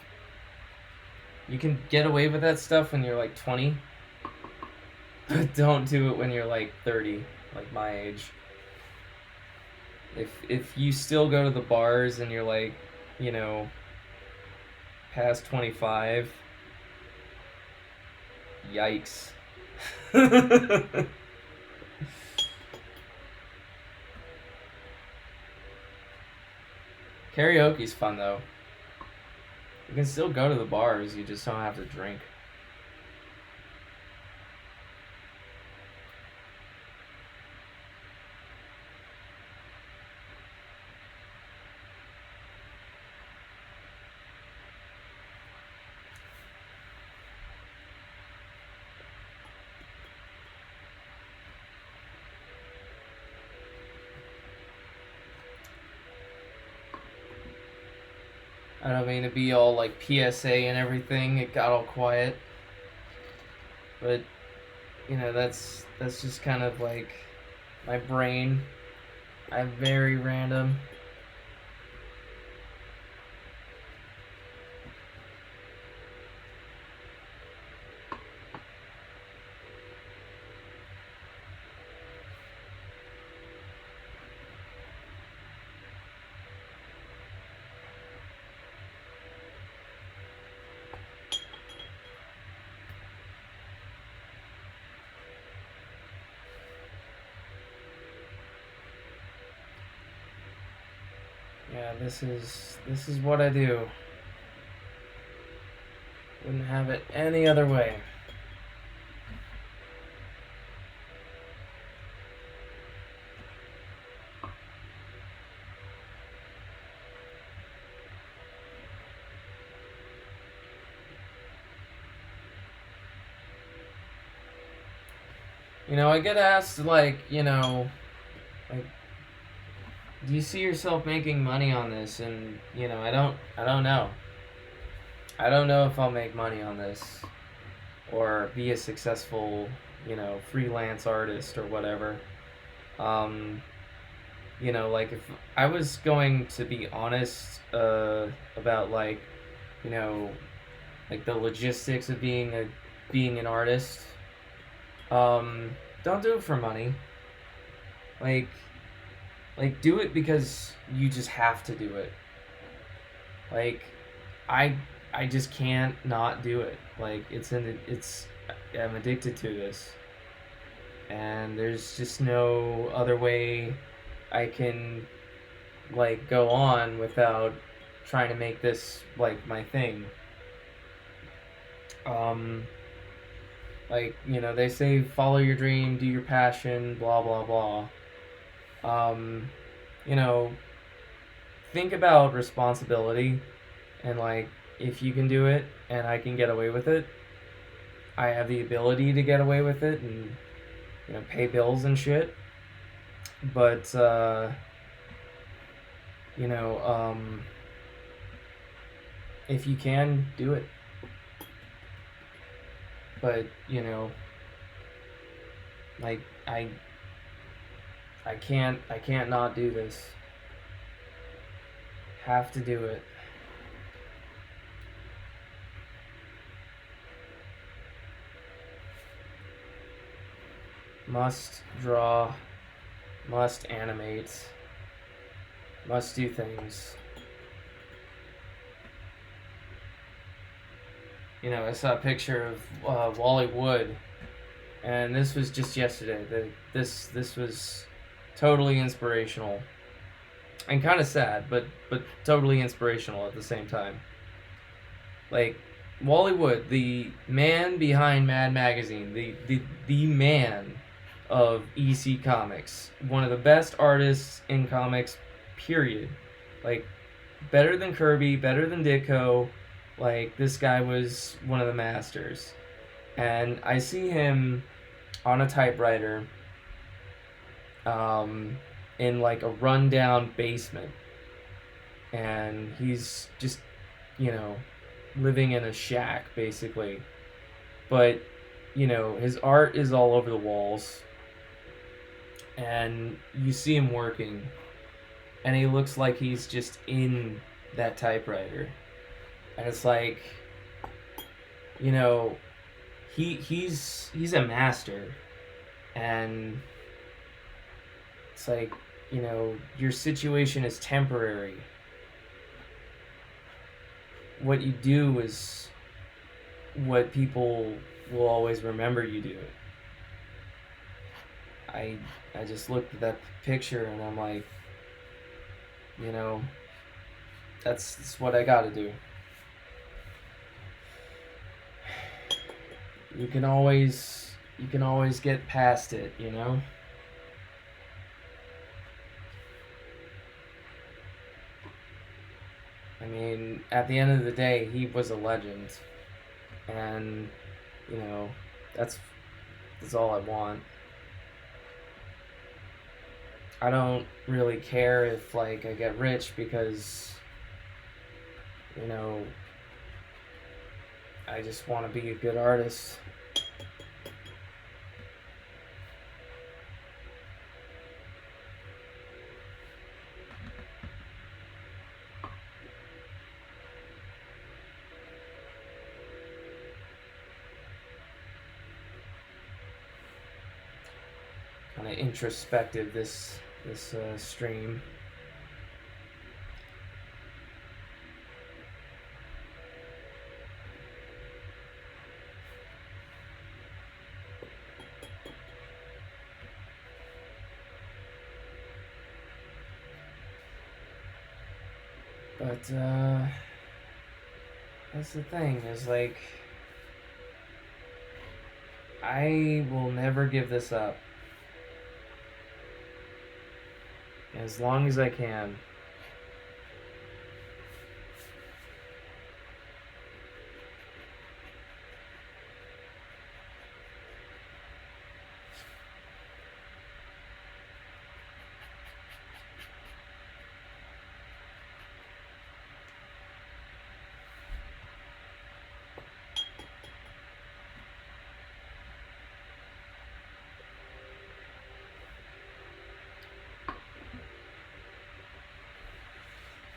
You can get away with that stuff when you're like 20, but don't do it when you're like 30, like my age. If you still go to the bars and you're like, you know, past 25, yikes. Karaoke's fun though. You can still go to the bars, you just don't have to drink. I don't mean to be all like PSA and everything. It got all quiet, but that's just kind of like my brain. I'm very random. Yeah, this is what I do. Wouldn't have it any other way. I get asked like, like, do you see yourself making money on this? And I don't know. I don't know if I'll make money on this or be a successful, freelance artist or whatever. Um, like if I was going to be honest about like, you know, like the logistics of being an artist, don't do it for money. Like do it because you just have to do it. Like I I just can't not do it. Like I'm addicted to this, and there's just no other way I can like go on without trying to make this like my thing. Um they say follow your dream, do your passion, blah blah blah. Um you know, think about responsibility and like if you can do it and I can get away with it, I have the ability to get away with it and, pay bills and shit. But, if you can, do it. But, like, I can't not do this. Have to do it. Must draw, must animate, must do things. I saw a picture of Wally Wood, and this was just yesterday. This was totally inspirational, and kind of sad, but totally inspirational at the same time. Like, Wally Wood, the man behind Mad Magazine, the man of EC Comics, one of the best artists in comics, period. Like, better than Kirby, better than Ditko. Like, this guy was one of the masters. And I see him on a typewriter in like a rundown basement. And he's just, living in a shack, basically. But, his art is all over the walls. And you see him working. And he looks like he's just in that typewriter. And it's like, he's a master. And it's like, your situation is temporary. What you do is what people will always remember you do. I just looked at that picture and I'm like, that's what I gotta do. You can always get past it, I mean, at the end of the day, he was a legend. And, that's all I want. I don't really care if, like, I get rich because, I just want to be a good artist. Kind of introspective this stream. But that's the thing, is like, I will never give this up. As long as I can.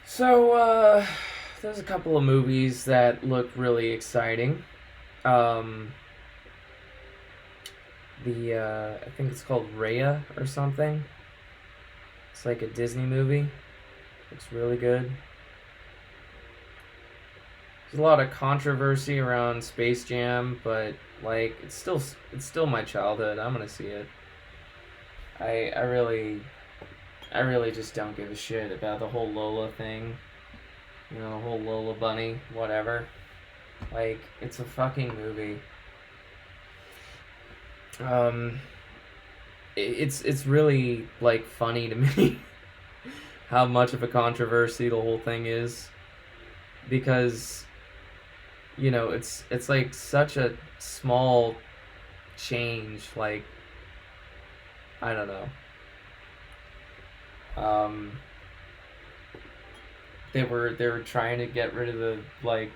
So, there's a couple of movies that look really exciting. I think it's called Raya or something. It's like a Disney movie. Looks really good. There's a lot of controversy around Space Jam, but like it's still my childhood. I'm gonna see it. I really just don't give a shit about the whole Lola thing. The whole Lola bunny, whatever. Like, it's a fucking movie. It's really, like, funny to me how much of a controversy the whole thing is. Because, you know, it's like such a small change. Like, I don't know. They were trying to get rid of the like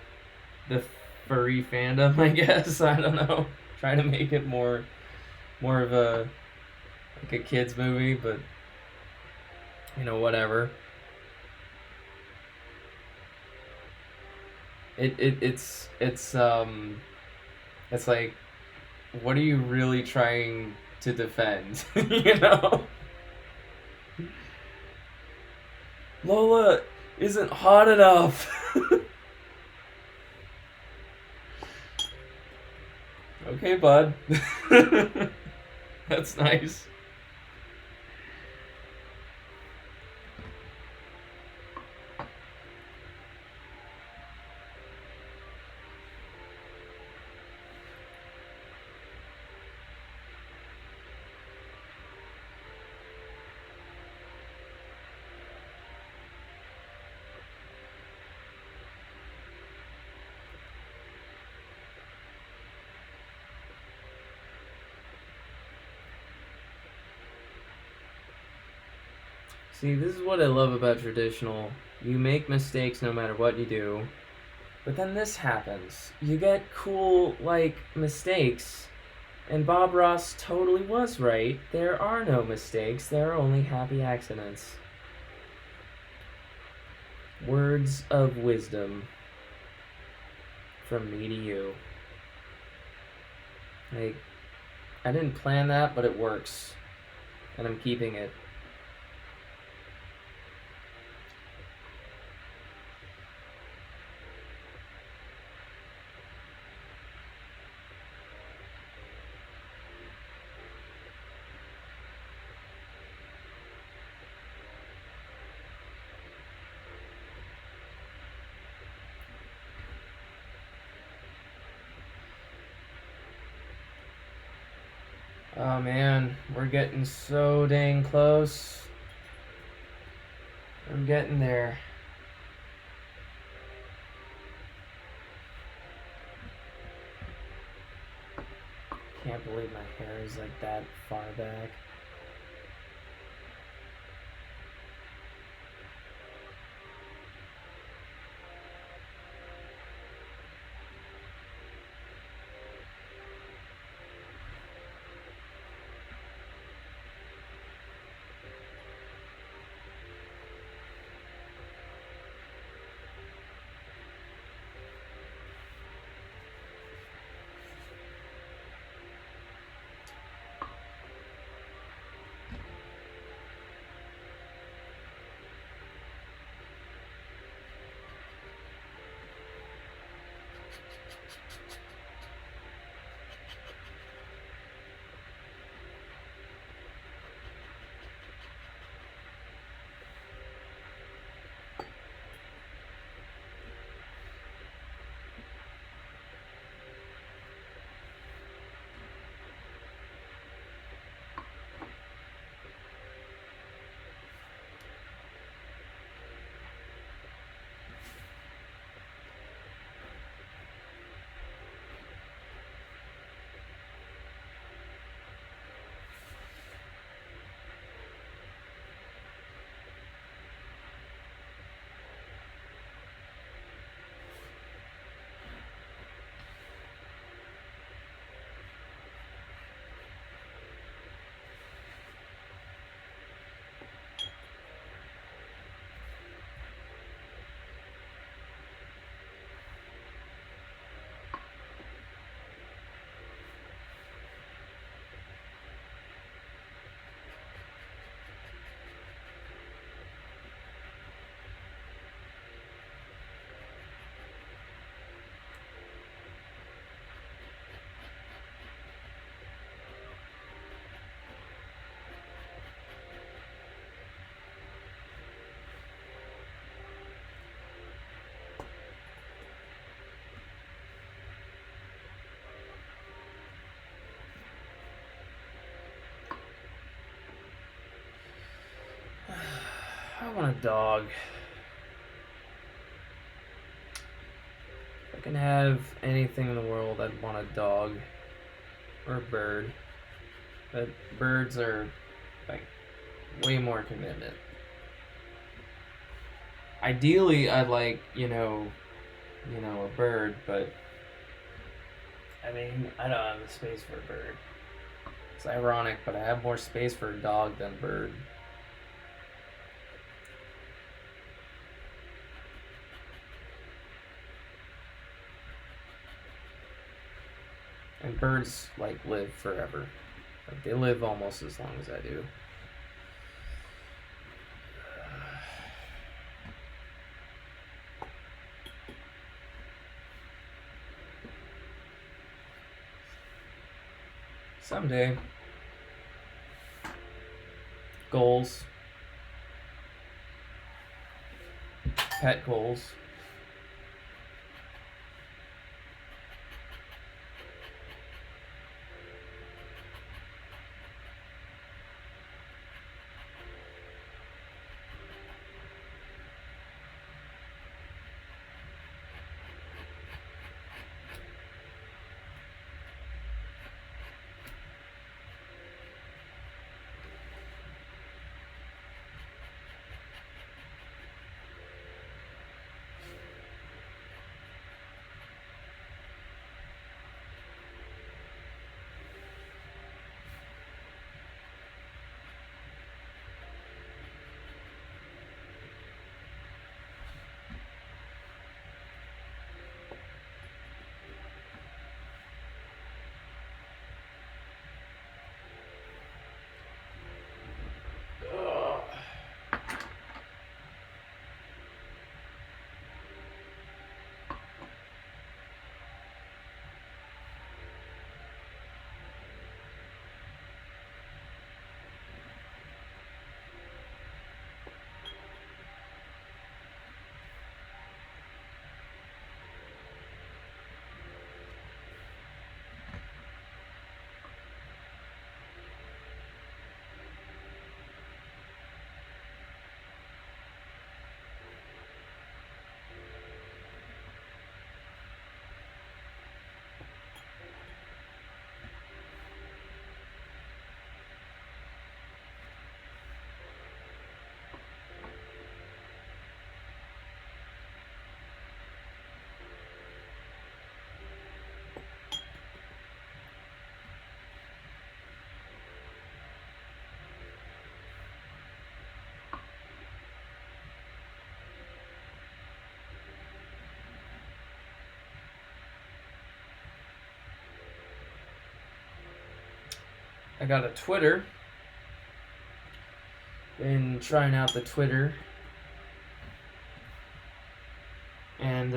the furry fandom, I guess. I don't know. Trying to make it more of a like a kids movie, but you know, whatever. It's like, what are you really trying to defend? You know? Lola isn't hot enough. Okay, bud. That's nice. See, this is what I love about traditional. You make mistakes no matter what you do. But then this happens. You get cool, like, mistakes. And Bob Ross totally was right. There are no mistakes, there are only happy accidents. Words of wisdom from me to you. Like, I didn't plan that, but it works. And I'm keeping it. Oh man, we're getting so dang close. We're getting there. Can't believe my hair is like that far back. I want a dog. I can have anything in the world, I'd want a dog or a bird. But birds are like way more commitment. Ideally, I'd like, a bird, but I mean, I don't have the space for a bird. It's ironic, but I have more space for a dog than a bird. And birds, like, live forever. Like, they live almost as long as I do. Someday. Goals. Pet goals. I got a Twitter. Been trying out the Twitter, and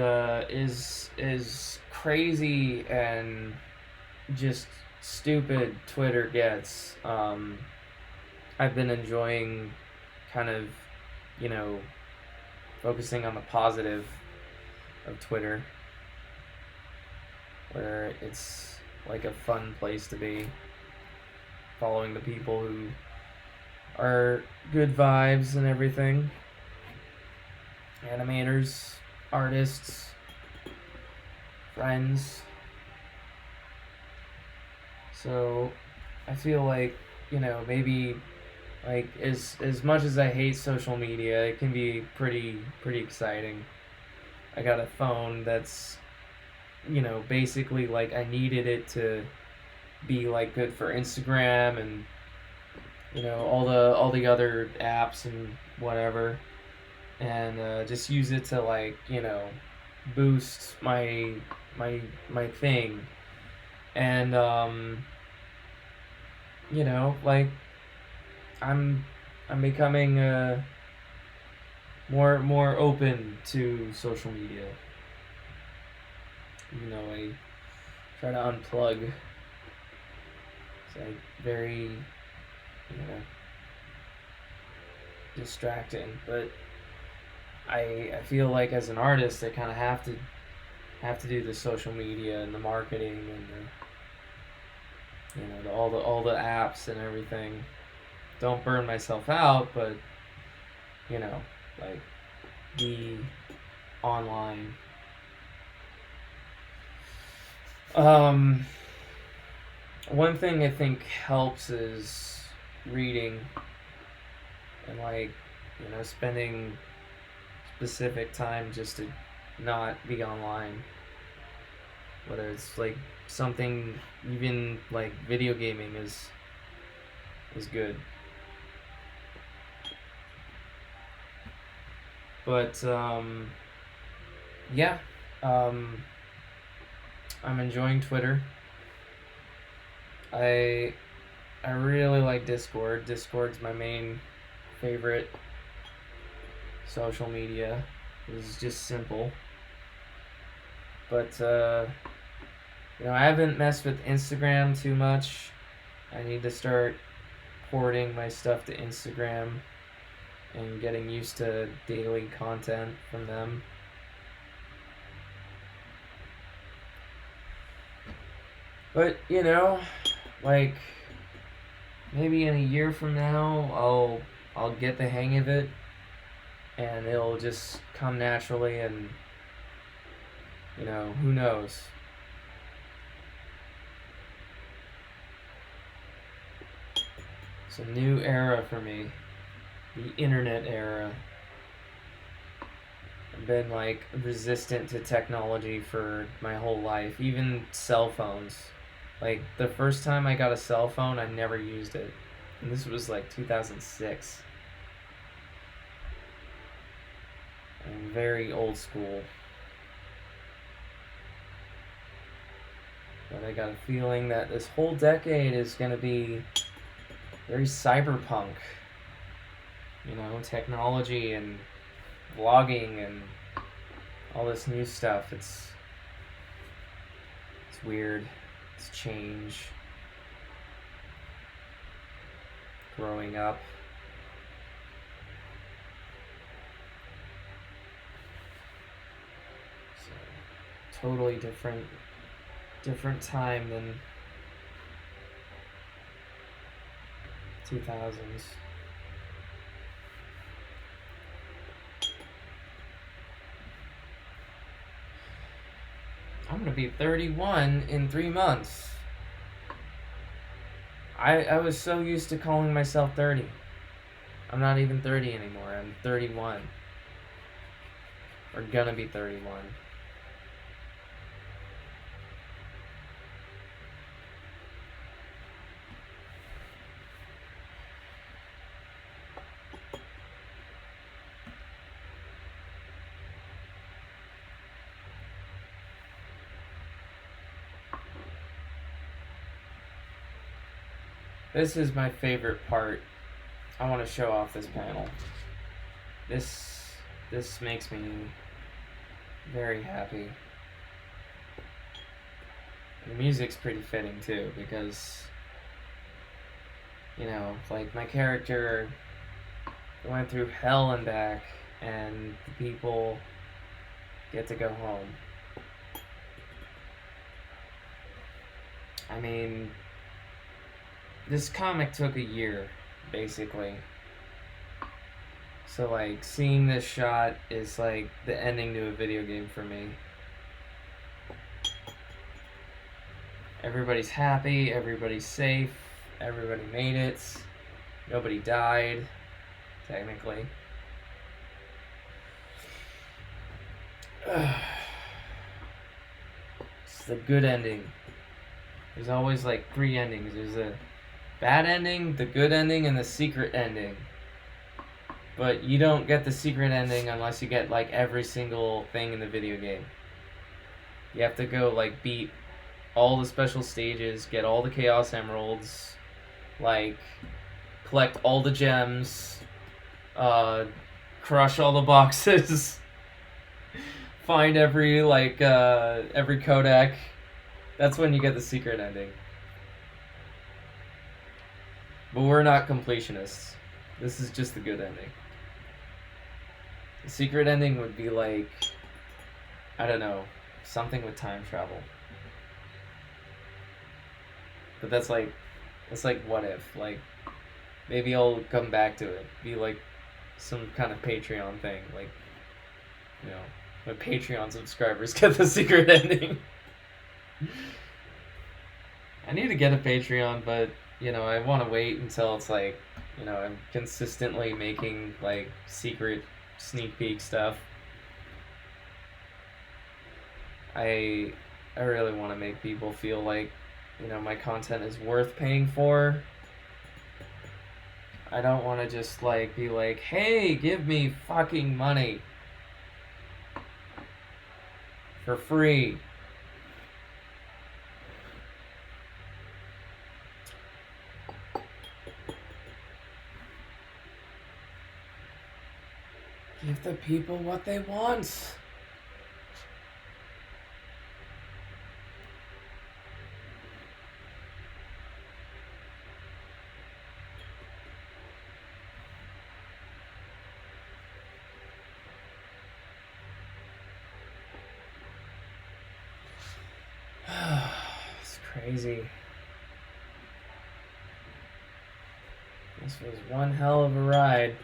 is crazy and just stupid Twitter gets. I've been enjoying kind of, focusing on the positive of Twitter, where it's like a fun place to be, following the people who are good vibes and everything. Animators, artists, friends. So I feel like, maybe like as much as I hate social media, it can be pretty exciting. I got a phone that's, basically like I needed it to be like good for Instagram and all the other apps and whatever, and just use it to like boost my thing, and like I'm becoming more open to social media. I try to unplug. It's like very distracting, but I feel like as an artist I kind of have to do the social media and the marketing and all the apps and everything. Don't burn myself out, but like be online. Um, one thing I think helps is reading and spending specific time just to not be online. Whether it's like something, even like video gaming is good. But yeah, I'm enjoying Twitter. I really like Discord. Discord's my main favorite social media. It's just simple. But I haven't messed with Instagram too much. I need to start porting my stuff to Instagram and getting used to daily content from them. But, like maybe in a year from now, I'll get the hang of it and it'll just come naturally, and who knows. It's a new era for me. The internet era. I've been resistant to technology for my whole life, even cell phones. Like the first time I got a cell phone, I never used it. And this was 2006. I'm very old school. But I got a feeling that this whole decade is going to be very cyberpunk. Technology and vlogging and all this new stuff. It's weird. It's change. Growing up. So, totally different time than 2000s. I'm gonna be 31 in 3 months. I was so used to calling myself 30. I'm not even 30 anymore. I'm 31. Or gonna be 31. This is my favorite part. I want to show off this panel. This makes me very happy. The music's pretty fitting too, because my character went through hell and back, and the people get to go home. I mean, this comic took a year, basically. So, seeing this shot is, the ending to a video game for me. Everybody's happy, everybody's safe, everybody made it, nobody died, technically. It's the good ending. There's always, 3 endings. There's a bad ending, the good ending, and the secret ending. But you don't get the secret ending unless you get every single thing in the video game. You have to go beat all the special stages, get all the Chaos Emeralds, collect all the gems, crush all the boxes, find every Kodak. That's when you get the secret ending. But we're not completionists. This is just the good ending. The secret ending would be I don't know, something with time travel. But that's what if? Maybe I'll come back to it. Be some kind of Patreon thing. My Patreon subscribers get the secret ending. I need to get a Patreon, but you know, I want to wait until it's like, you know, I'm consistently making like secret sneak peek stuff. I really want to make people feel like, you know, my content is worth paying for. I don't want to just like be like, hey, give me fucking money for free. Give the people what they want. It's crazy. This was one hell of a ride.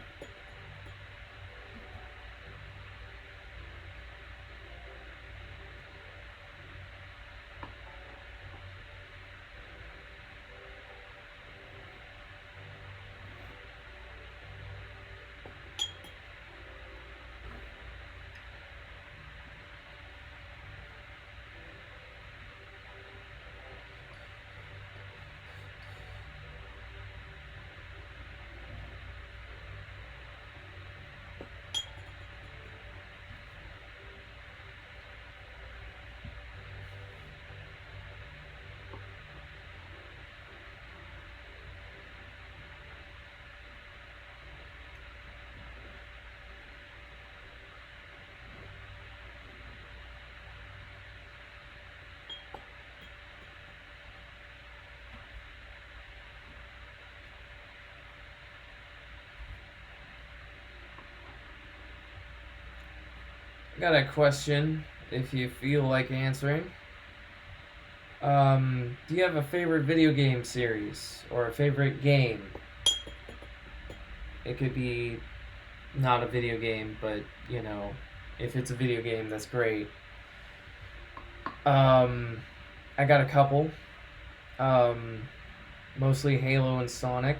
Got a question, if you feel like answering. Do you have a favorite video game series or a favorite game? It could be not a video game, but you know, if it's a video game, that's great. I got a couple. Mostly Halo and Sonic.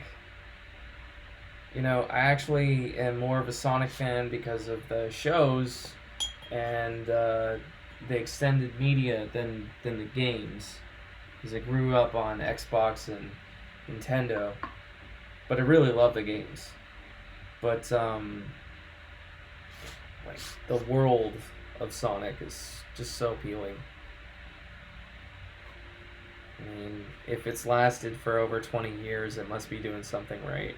You know, I actually am more of a Sonic fan because of the shows and the extended media than the games, because I grew up on Xbox and Nintendo, but I really love the games. But like the world of Sonic is just so appealing. I mean, if it's lasted for over 20 years, it must be doing something right.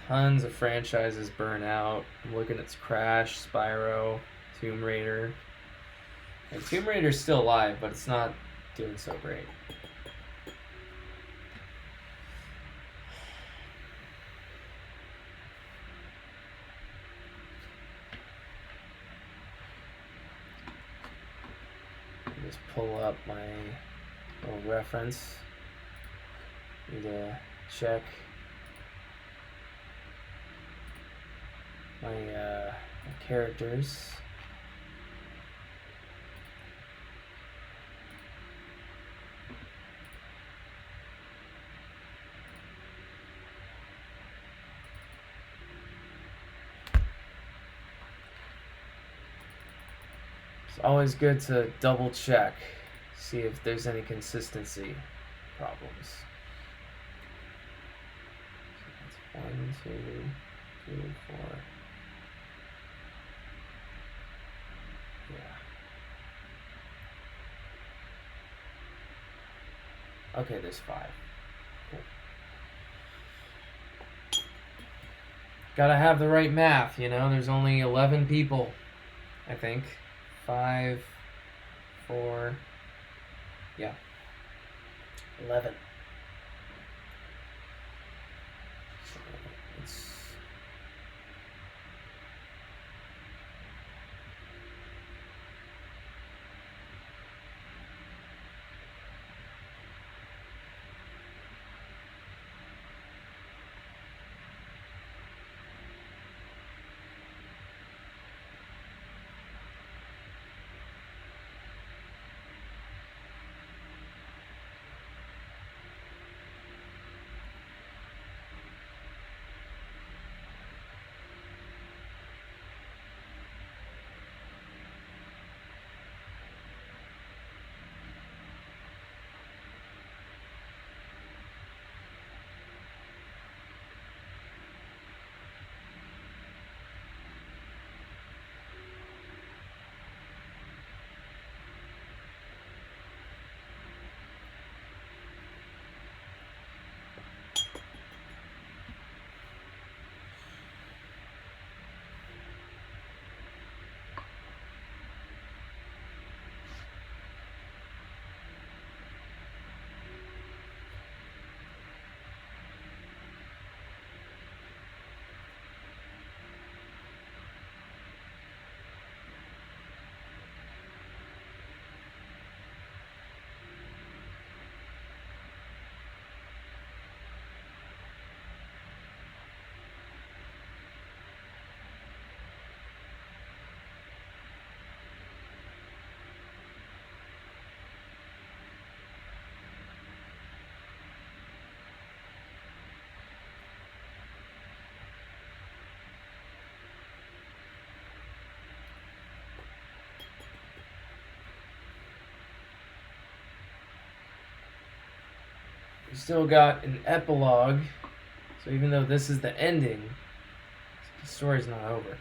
Tons of franchises burn out. I'm looking at Crash, Spyro, Tomb Raider. And Tomb Raider's still alive, but it's not doing so great. Just pull up my little reference. Need to check my characters. It's always good to double check, see if there's any consistency problems. So that's 1, 2, 3, 4. Yeah. Okay, there's 5. Cool. Gotta have the right math, you know? There's only 11 people, I think. 5, 4, yeah, 11. So we still got an epilogue. So even though this is the ending, the story's not over.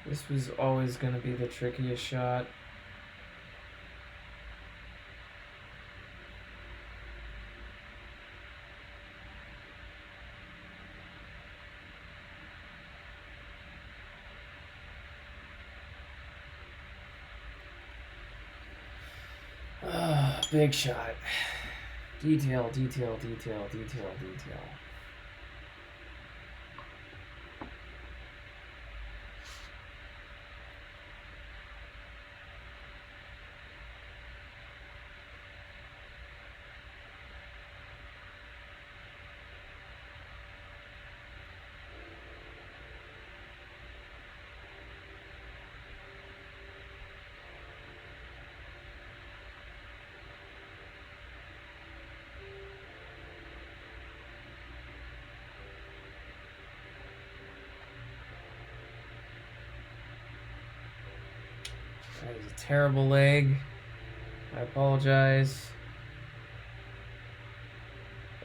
This was always going to be the trickiest shot. Big shot. Detail, detail, detail, detail, detail. That is a terrible leg. I apologize.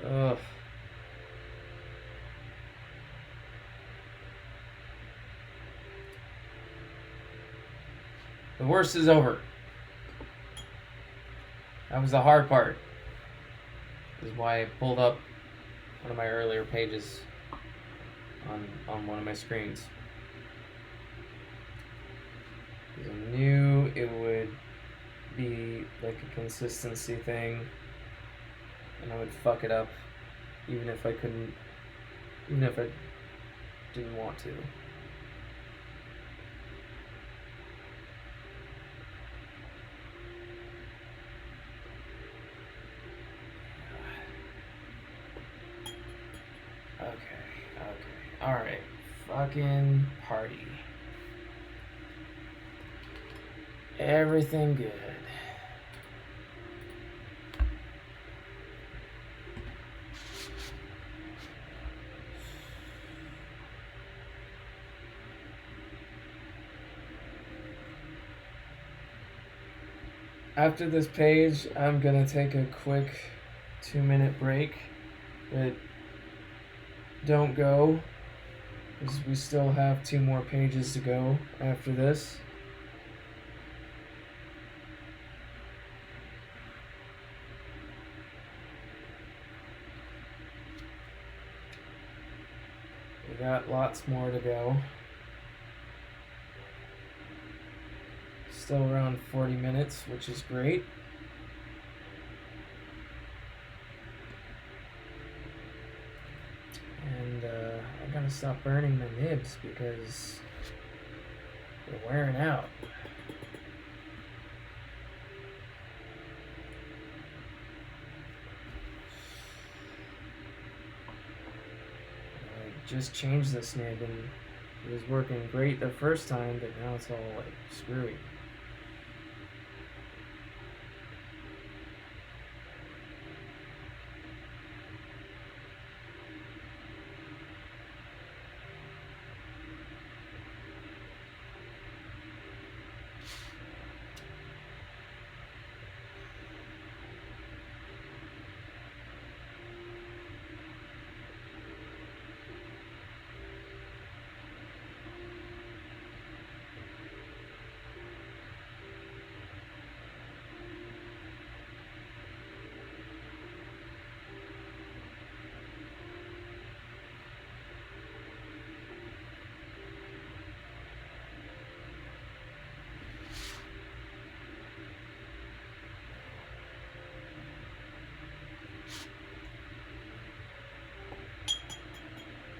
Ugh. The worst is over. That was the hard part. This is why I pulled up one of my earlier pages on one of my screens. Because I knew it would be like a consistency thing, and I would fuck it up, even if I couldn't, even if I didn't want to. Okay, alright, fucking party. Everything good. After this page, I'm gonna take a quick 2-minute break, but don't go, because we still have 2 more pages to go after this. We got lots more to go. Still around 40 minutes, which is great. And I gotta stop burning my nibs because they're wearing out. I just changed this nib and it was working great the first time, but now it's all like screwy.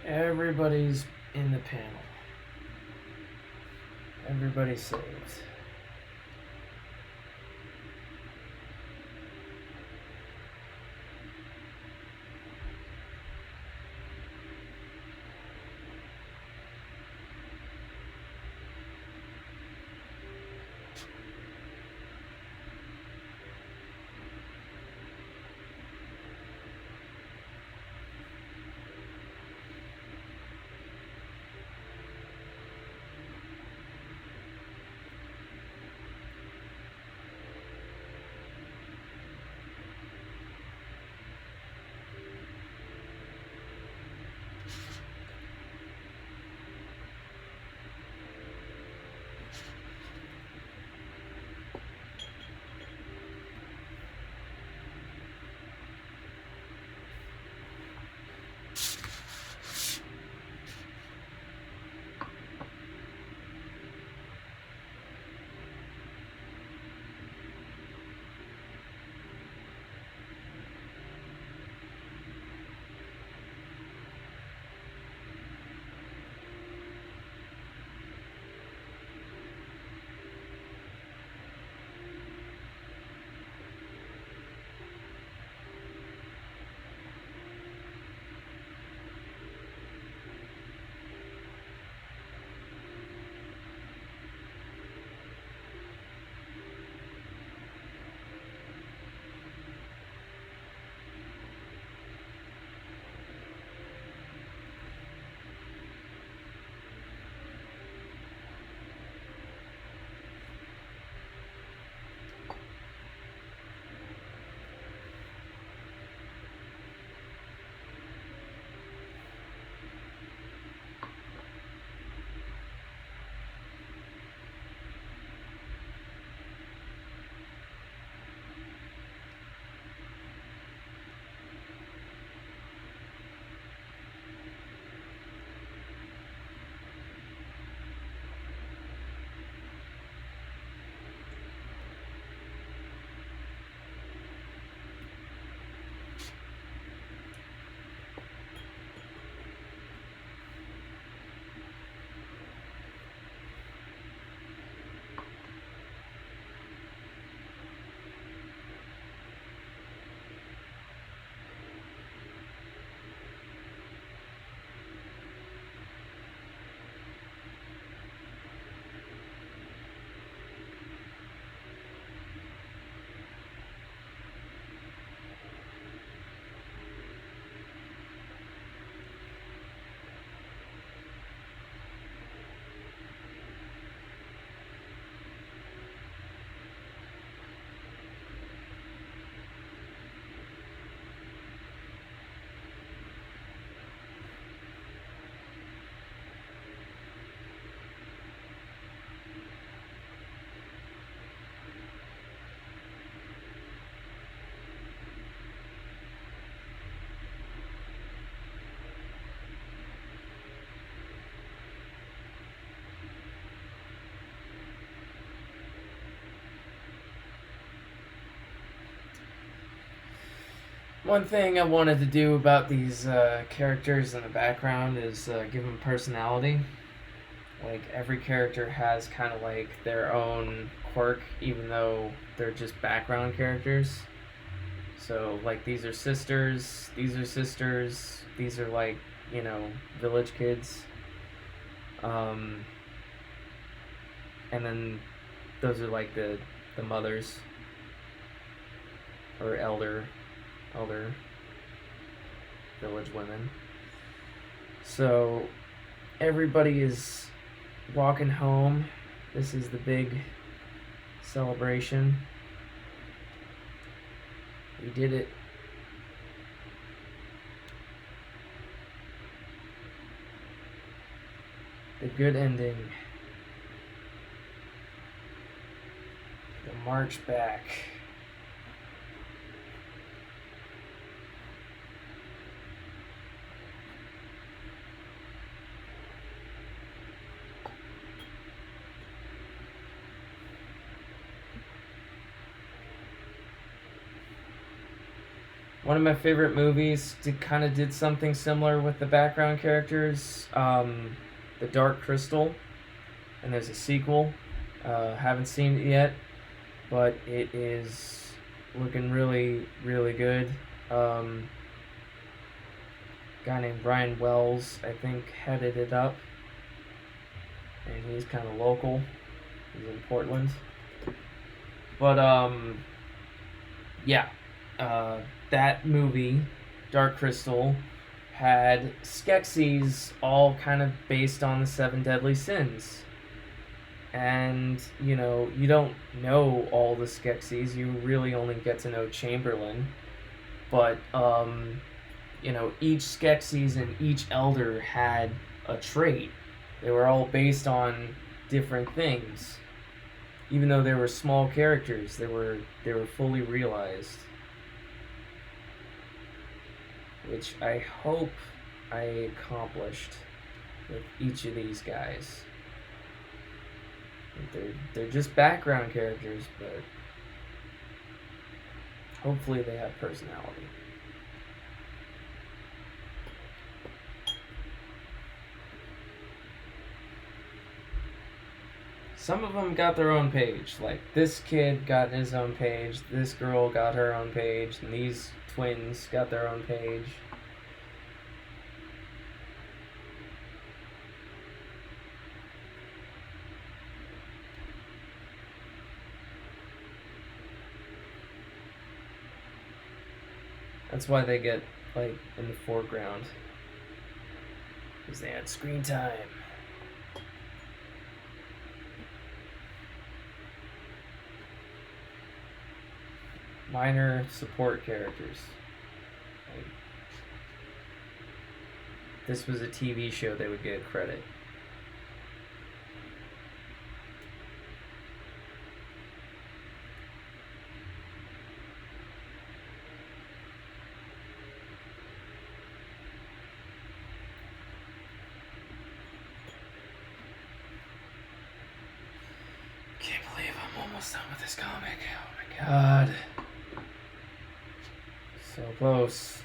Everybody's in the panel. Everybody's saved. One thing I wanted to do about these characters in the background is give them personality. Like, every character has kind of like their own quirk, even though they're just background characters. So, like, these are sisters, these are like, you know, village kids. And then those are like the mothers or elder village women. So everybody is walking home. This is the big celebration. We did it. The good ending. The march back. One of my favorite movies did something similar with the background characters. The Dark Crystal, and there's a sequel. Haven't seen it yet, but it is looking really, really good. Guy named Brian Wells, I think, headed it up, and he's kind of local. He's in Portland. But yeah, that movie, Dark Crystal, had Skeksis all kind of based on the 7 deadly sins. And, you know, you don't know all the Skeksis, you really only get to know Chamberlain. But, you know, each Skeksis and each Elder had a trait. They were all based on different things. Even though they were small characters, they were fully realized. Which I hope I accomplished with each of these guys. They're just background characters, but hopefully they have personality. Some of them got their own page. Like, this kid got his own page, this girl got her own page, and these twins got their own page. That's why they get, like, in the foreground. Because they had screen time. Minor support characters. Like, if this was a TV show, they would get credit. Can't believe I'm almost done with this comic. Oh my god. So close.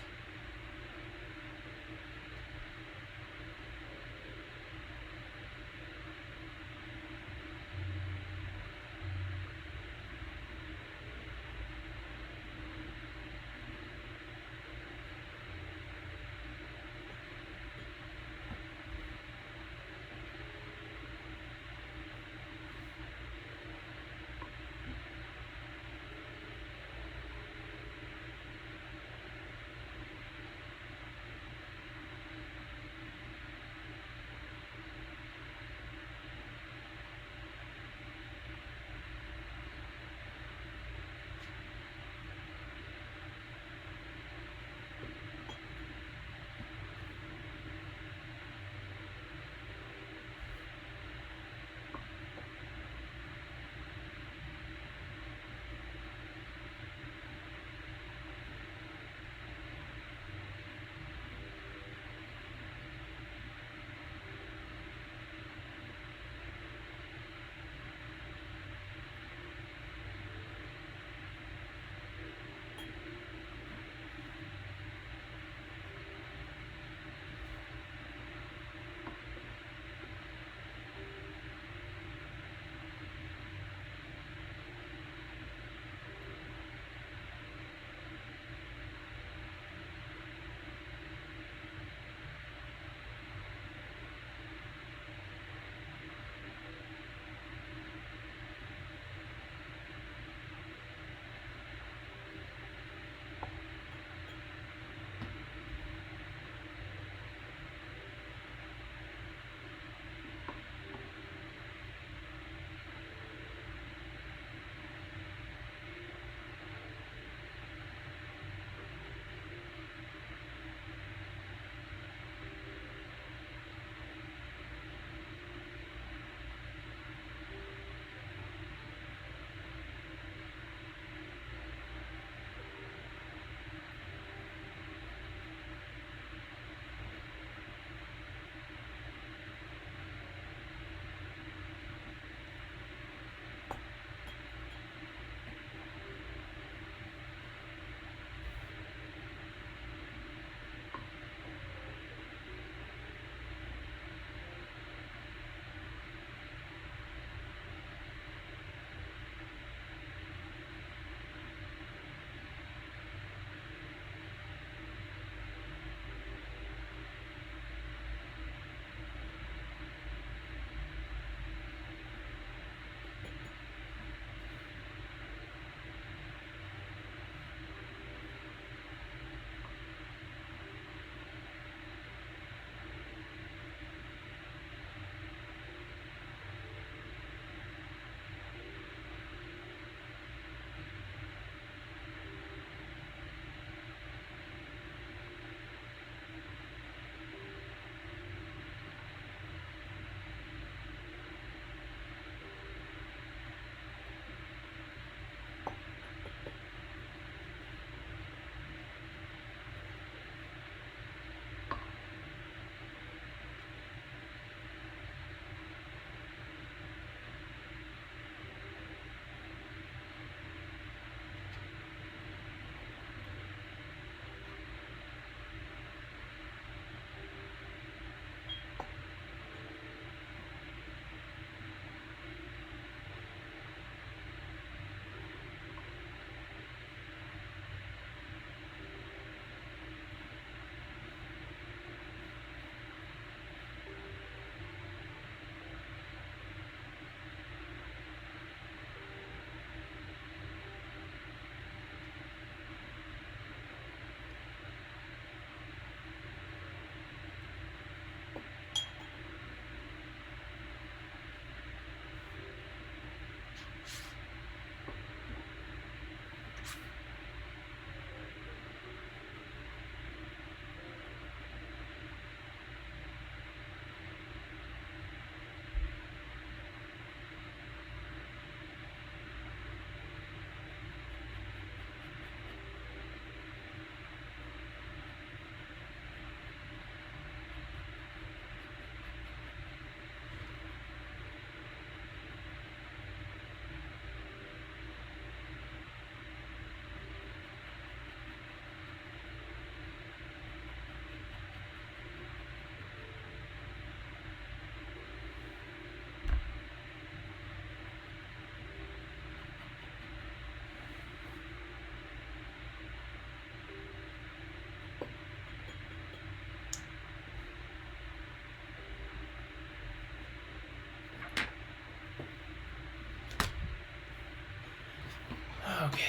Okay.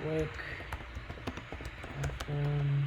Quick. Bathroom.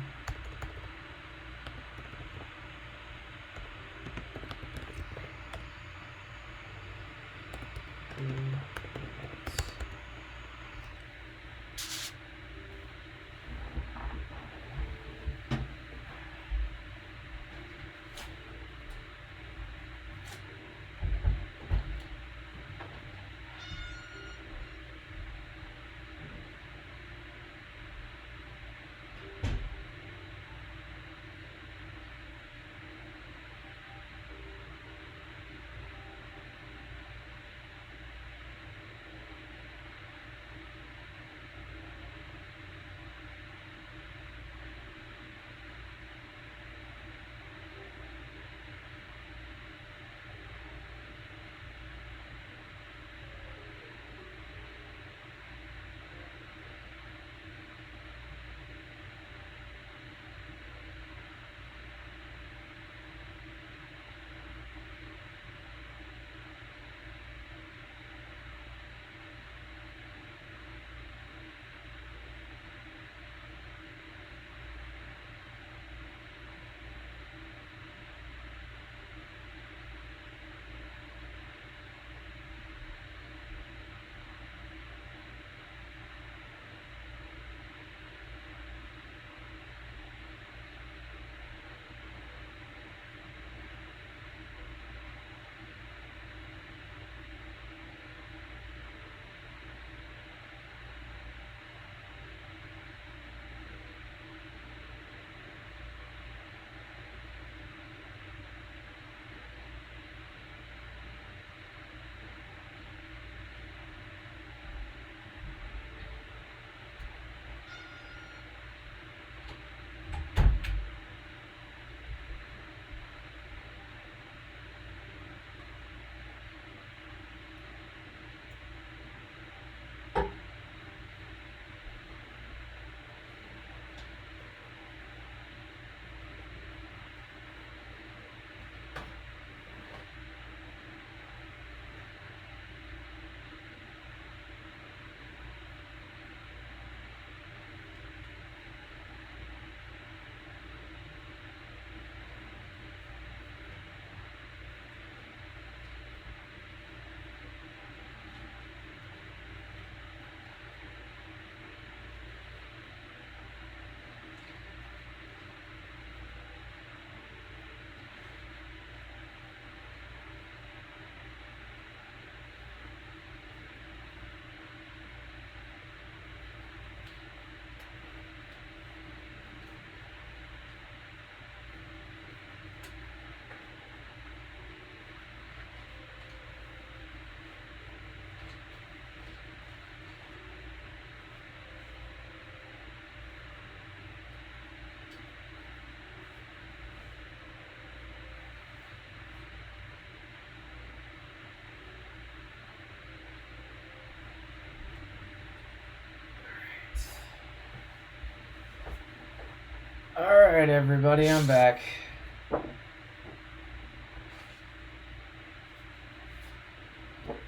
Alright, everybody, I'm back.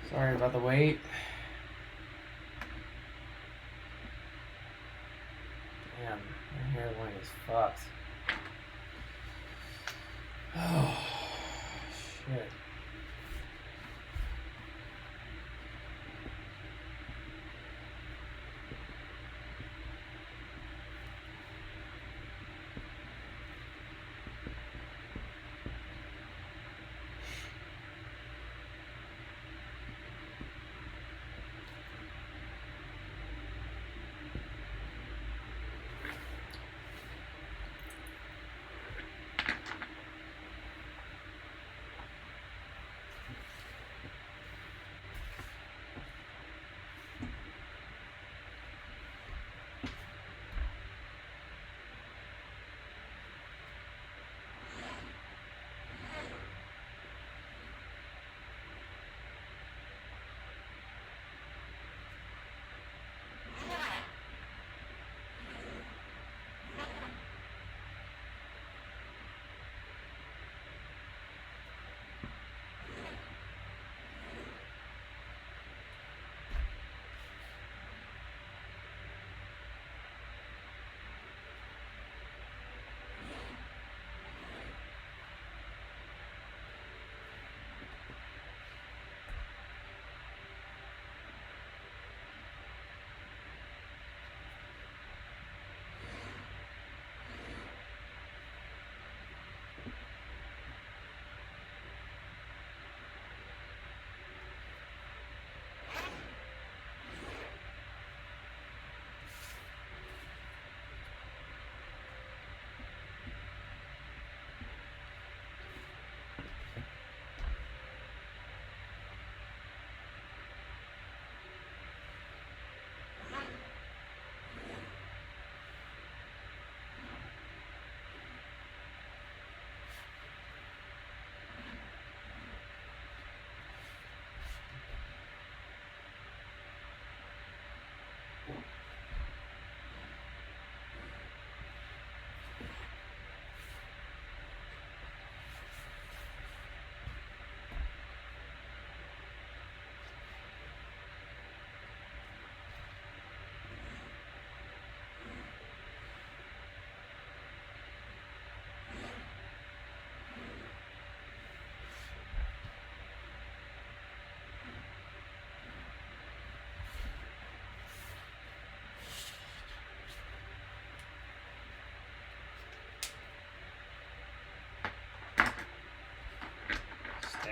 Sorry about the wait. Damn, my hairline is fucked. Oh, shit.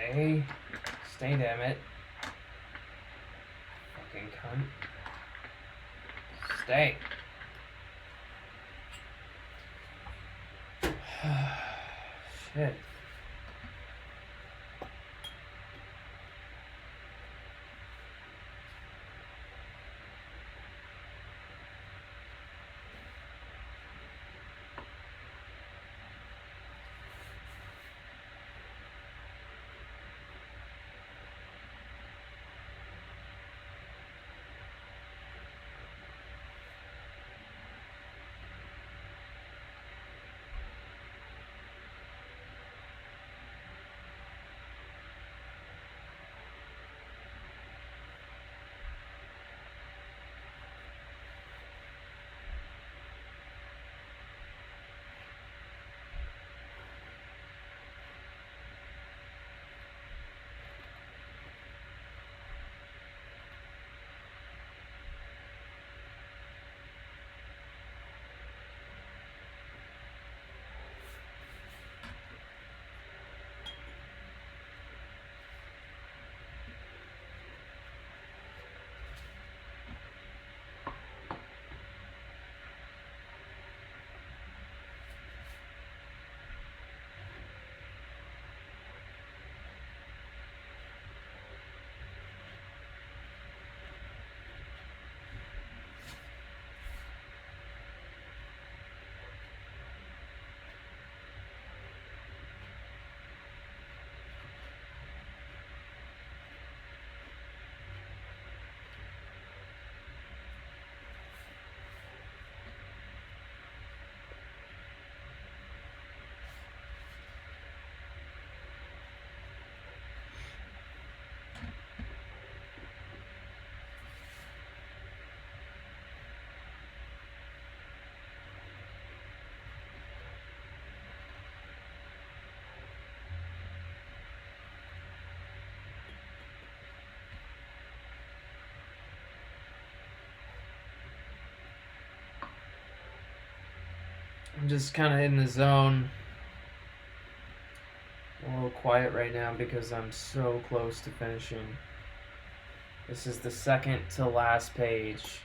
Stay. Stay, damn it. Fucking cunt. Stay. Shit. I'm just kind of in the zone. A little quiet right now because I'm so close to finishing. This is the second to last page.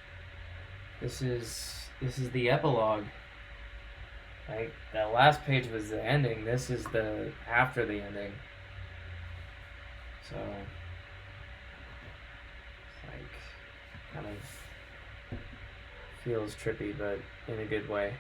This is the epilogue. Like, that last page was the ending. This is the after the ending. So it's like kind of feels trippy, but in a good way.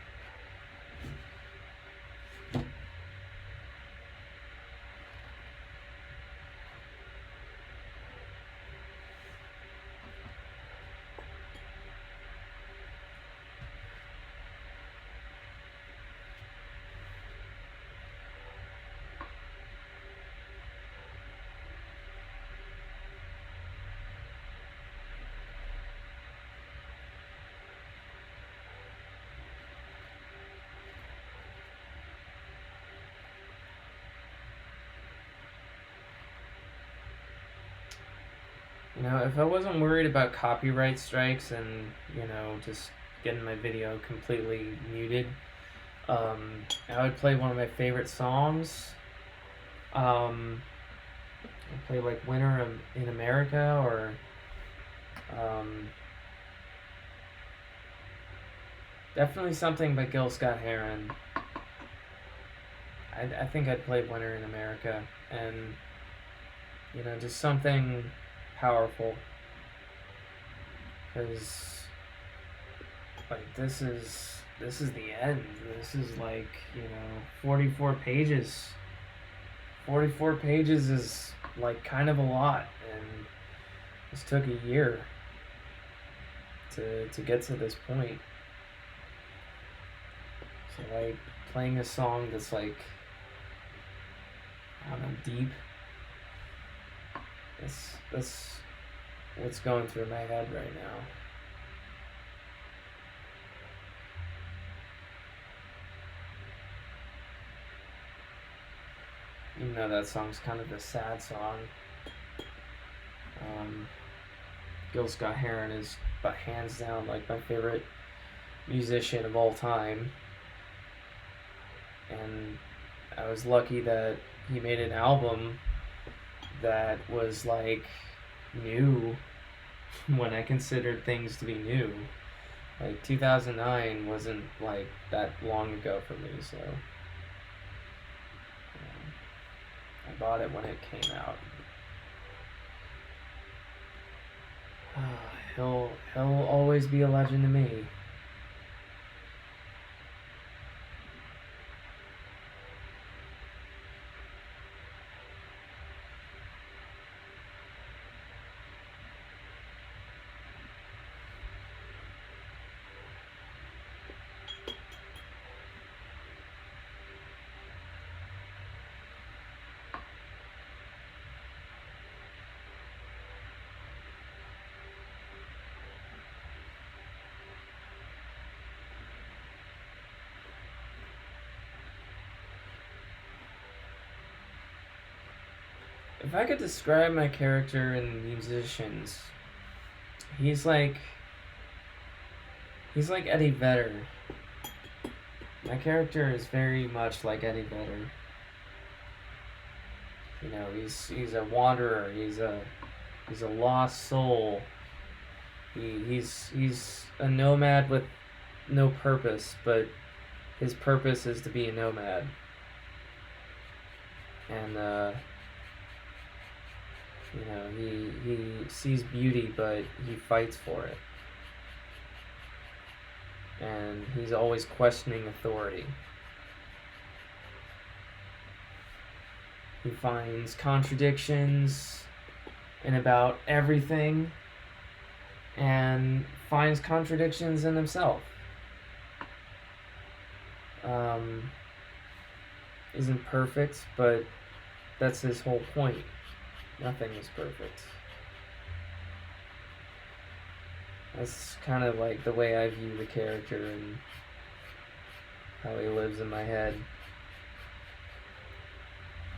You know, if I wasn't worried about copyright strikes and, you know, just getting my video completely muted, I would play one of my favorite songs. I'd play like Winter in America, or definitely something by Gil Scott-Heron. I think I'd play Winter in America, and, you know, just something powerful, because like this is the end. This is like, you know, 44 pages. 44 pages is like kind of a lot, and this took a year to get to this point. So like playing a song that's like, I don't know, deep. That's what's going through my head right now. Even though that song's kind of a sad song. Gil Scott-Heron is, but hands down, like my favorite musician of all time. And I was lucky that he made an album that was like new when I considered things to be new. Like 2009 wasn't like that long ago for me, so I bought it when it came out. He'll always be a legend to me. If I could describe my character in Musicians, he's like Eddie Vedder. My character is very much like Eddie Vedder. You know, he's a wanderer. He's a lost soul. He's a nomad with no purpose, but his purpose is to be a nomad. And you know, he sees beauty, but he fights for it. And he's always questioning authority. He finds contradictions in about everything, and finds contradictions in himself. Isn't perfect, but that's his whole point. Nothing is perfect. That's kind of like the way I view the character and how he lives in my head.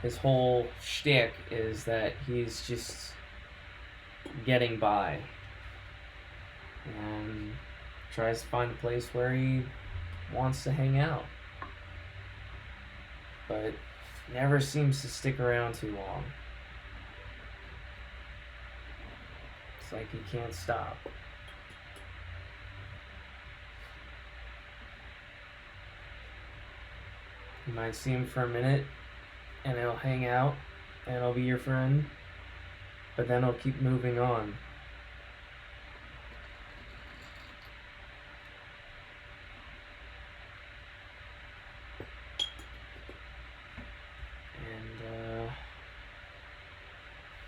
His whole shtick is that he's just getting by and tries to find a place where he wants to hang out, but never seems to stick around too long. It's like he can't stop. You might see him for a minute, and he'll hang out, and he'll be your friend, but then he'll keep moving on. And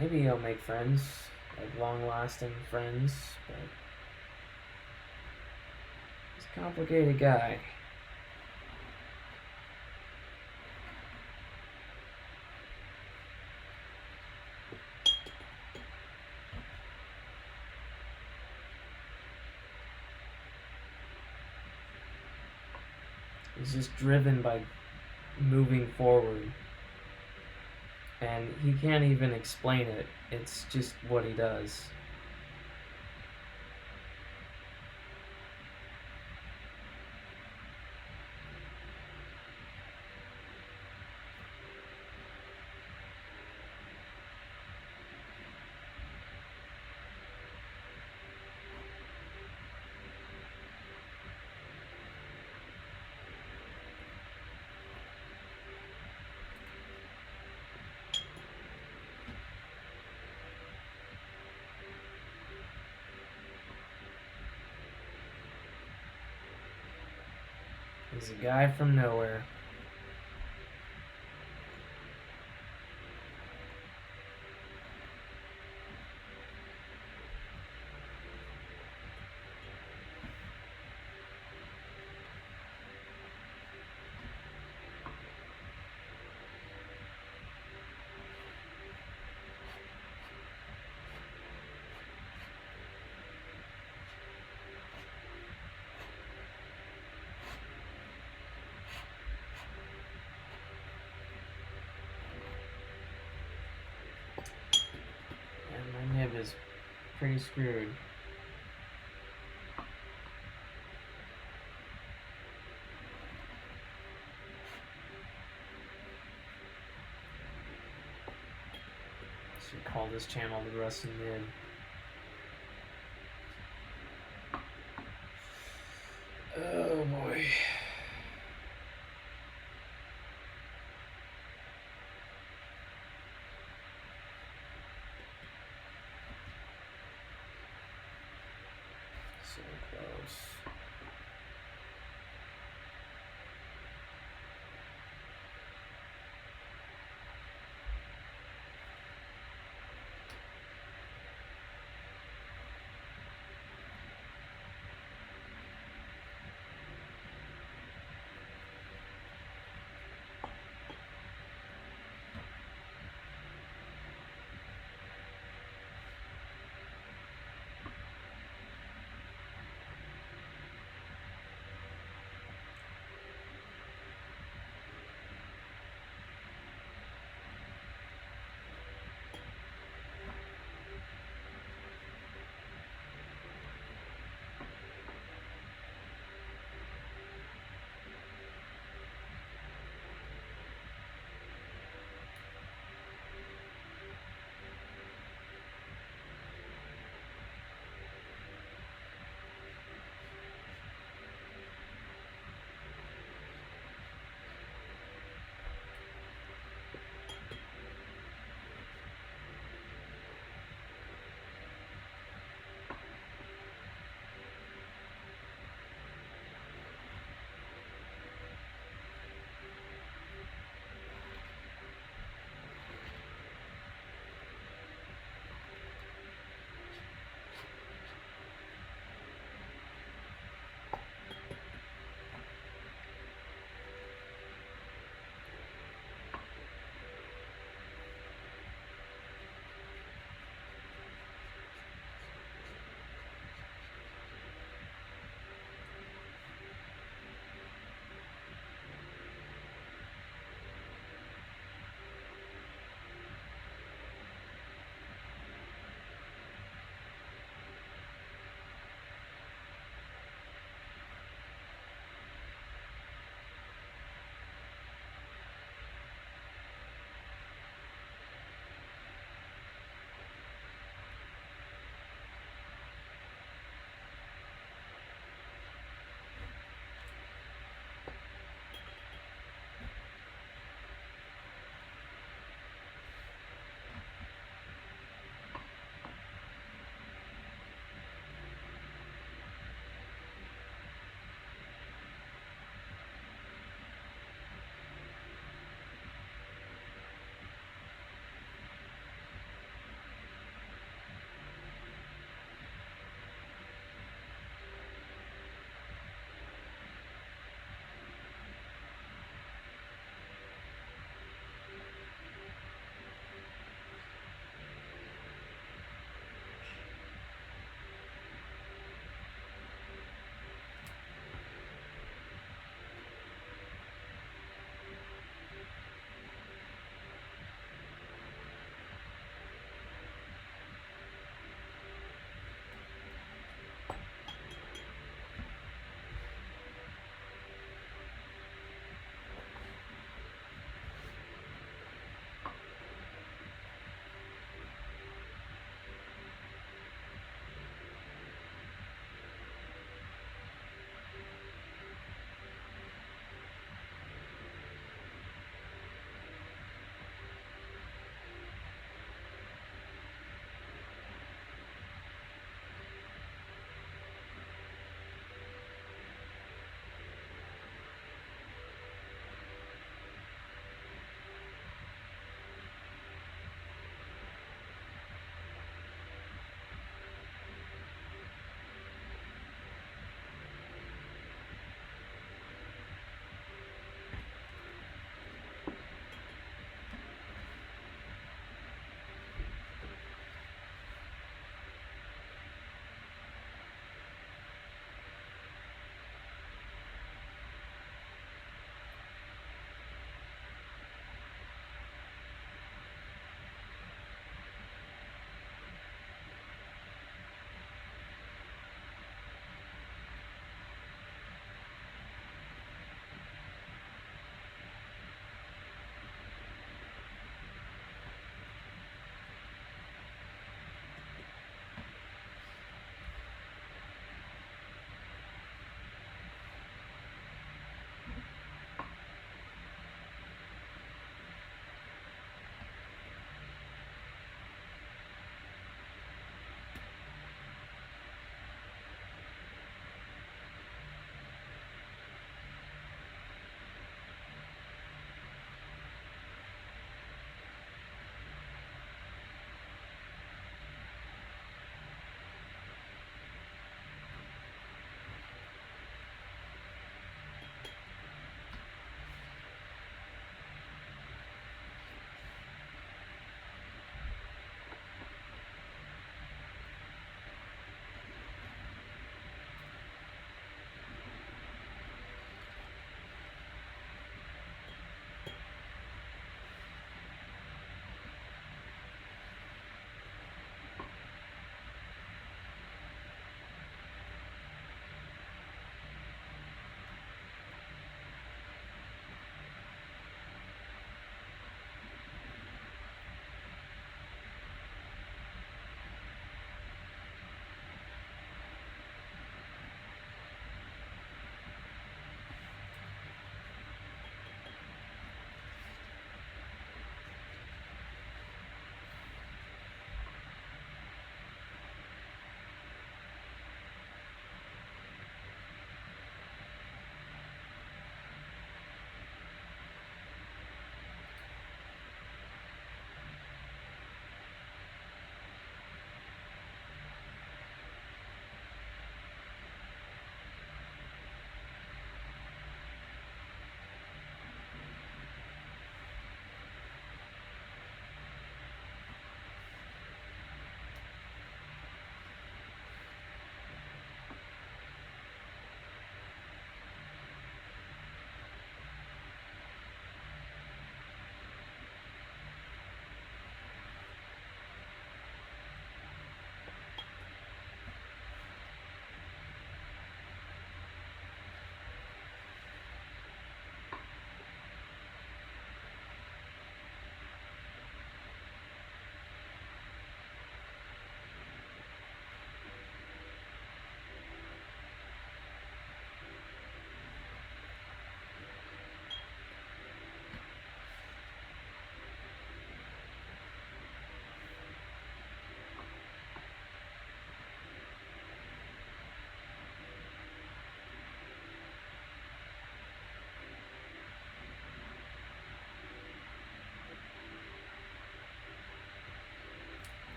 maybe he'll make friends, like long-lasting friends, but he's a complicated guy. He's just driven by moving forward. And he can't even explain it. It's just what he does. He's a guy from nowhere. Is pretty screwed. Should call this channel the Rusty Min. Oh boy. So close.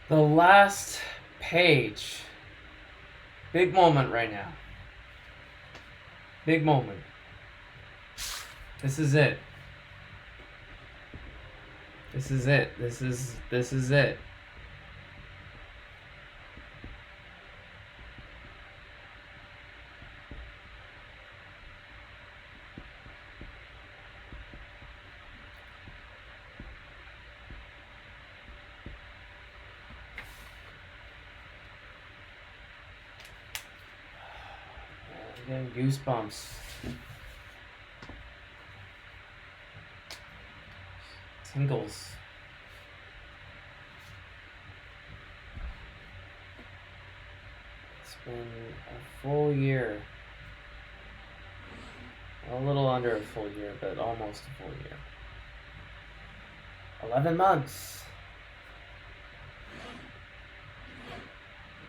The last page. Big moment right now. Big moment. This is it. This is it. This is it. I'm getting goosebumps. Tingles. It's been a full year. A little under a full year, but almost a full year. 11 months.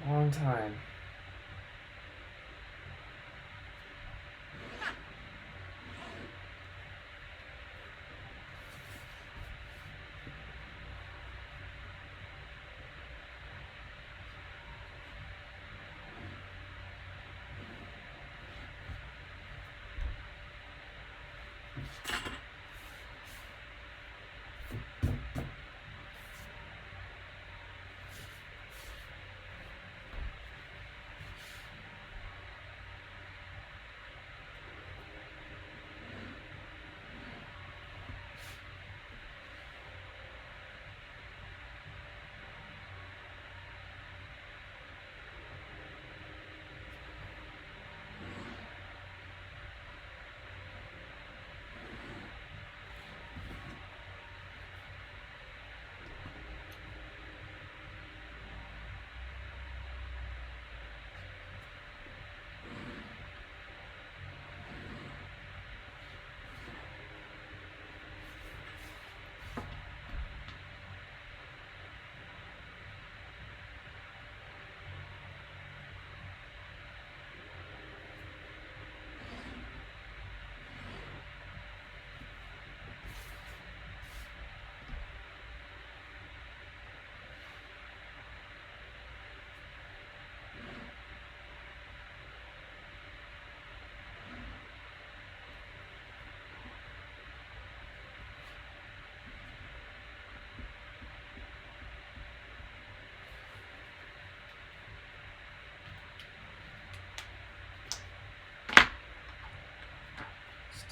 Long time.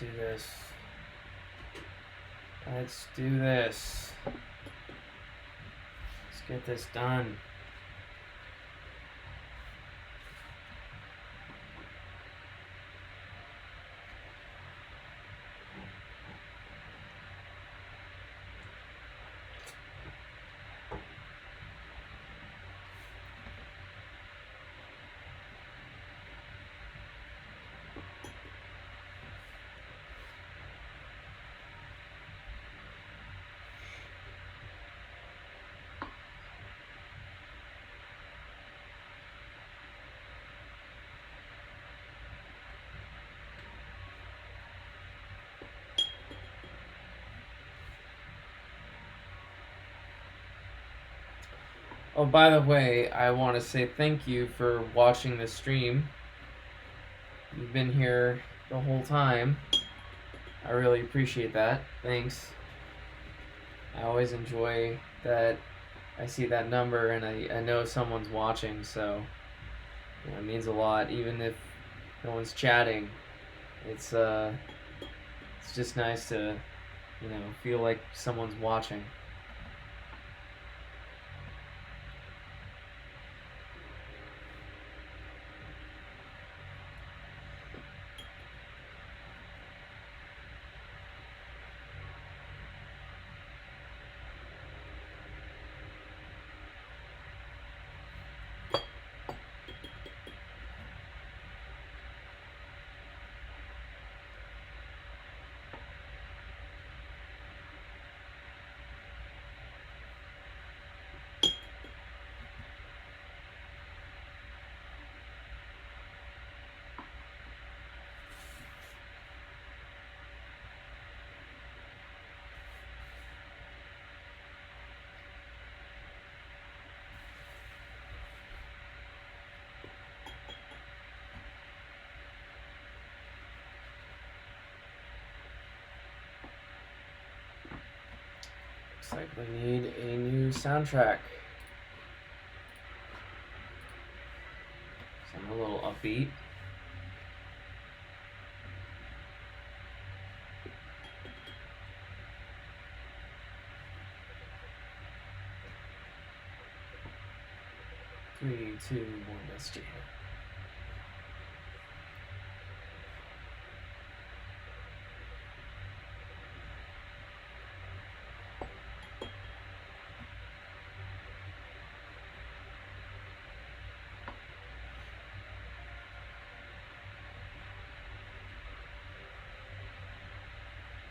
Let's do this. Let's do this. Let's get this done. Oh, by the way, I want to say thank you for watching this stream. You've been here the whole time. I really appreciate that. Thanks. I always enjoy that. I see that number and I know someone's watching, so you know, it means a lot. Even if no one's chatting, it's just nice to, you know, feel like someone's watching. Looks like we need a new soundtrack. Something a little upbeat. Three, two, one, let's jam.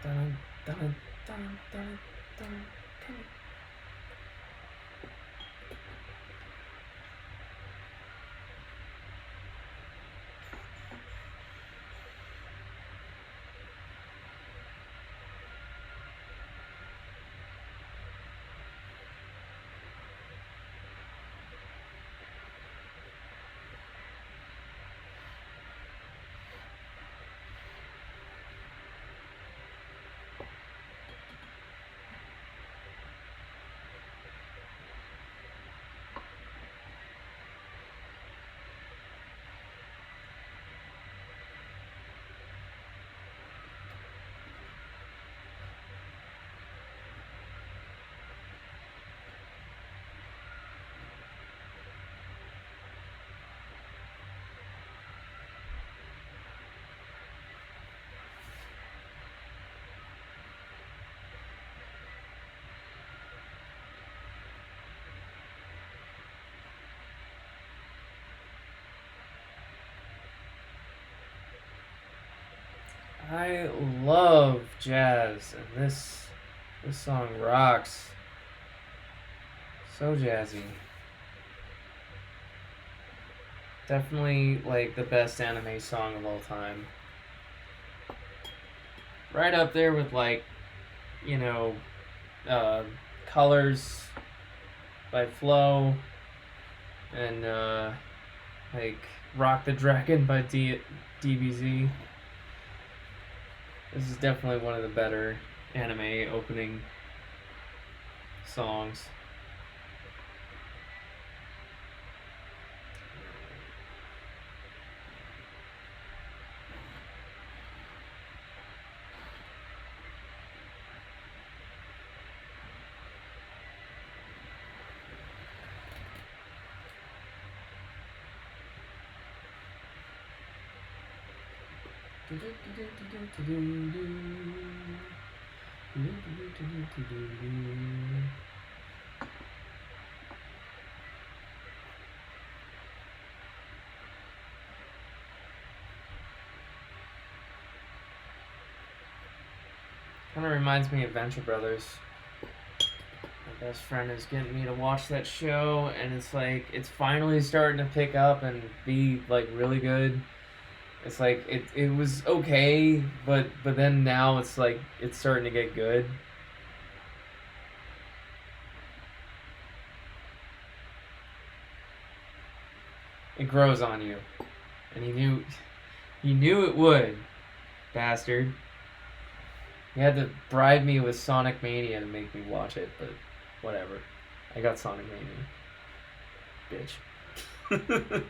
Dun, dun, dun, dun, dun, dun. I love jazz, and this song rocks. So jazzy. Definitely like the best anime song of all time. Right up there with like, you know, Colors by Flow and like Rock the Dragon by DBZ. This is definitely one of the better anime opening songs. Kind of reminds me of Venture Brothers. My best friend is getting me to watch that show, and it's like it's finally starting to pick up and be like really good. It's like it was okay, but then now it's like it's starting to get good. It grows on you, and he knew it would, bastard. He had to bribe me with Sonic Mania to make me watch it, but whatever. I got Sonic Mania. Bitch.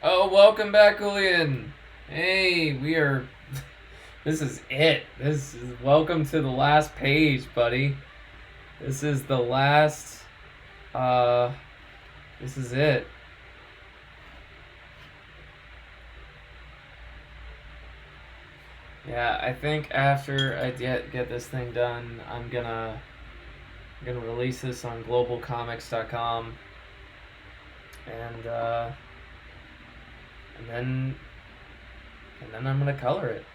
Oh, welcome back, Julian. Hey, we are. This is it. This is welcome to the last page, buddy. This is the last. This is it. Yeah, I think after I get this thing done, I'm gonna release this on GlobalComix.com, and then I'm gonna color it.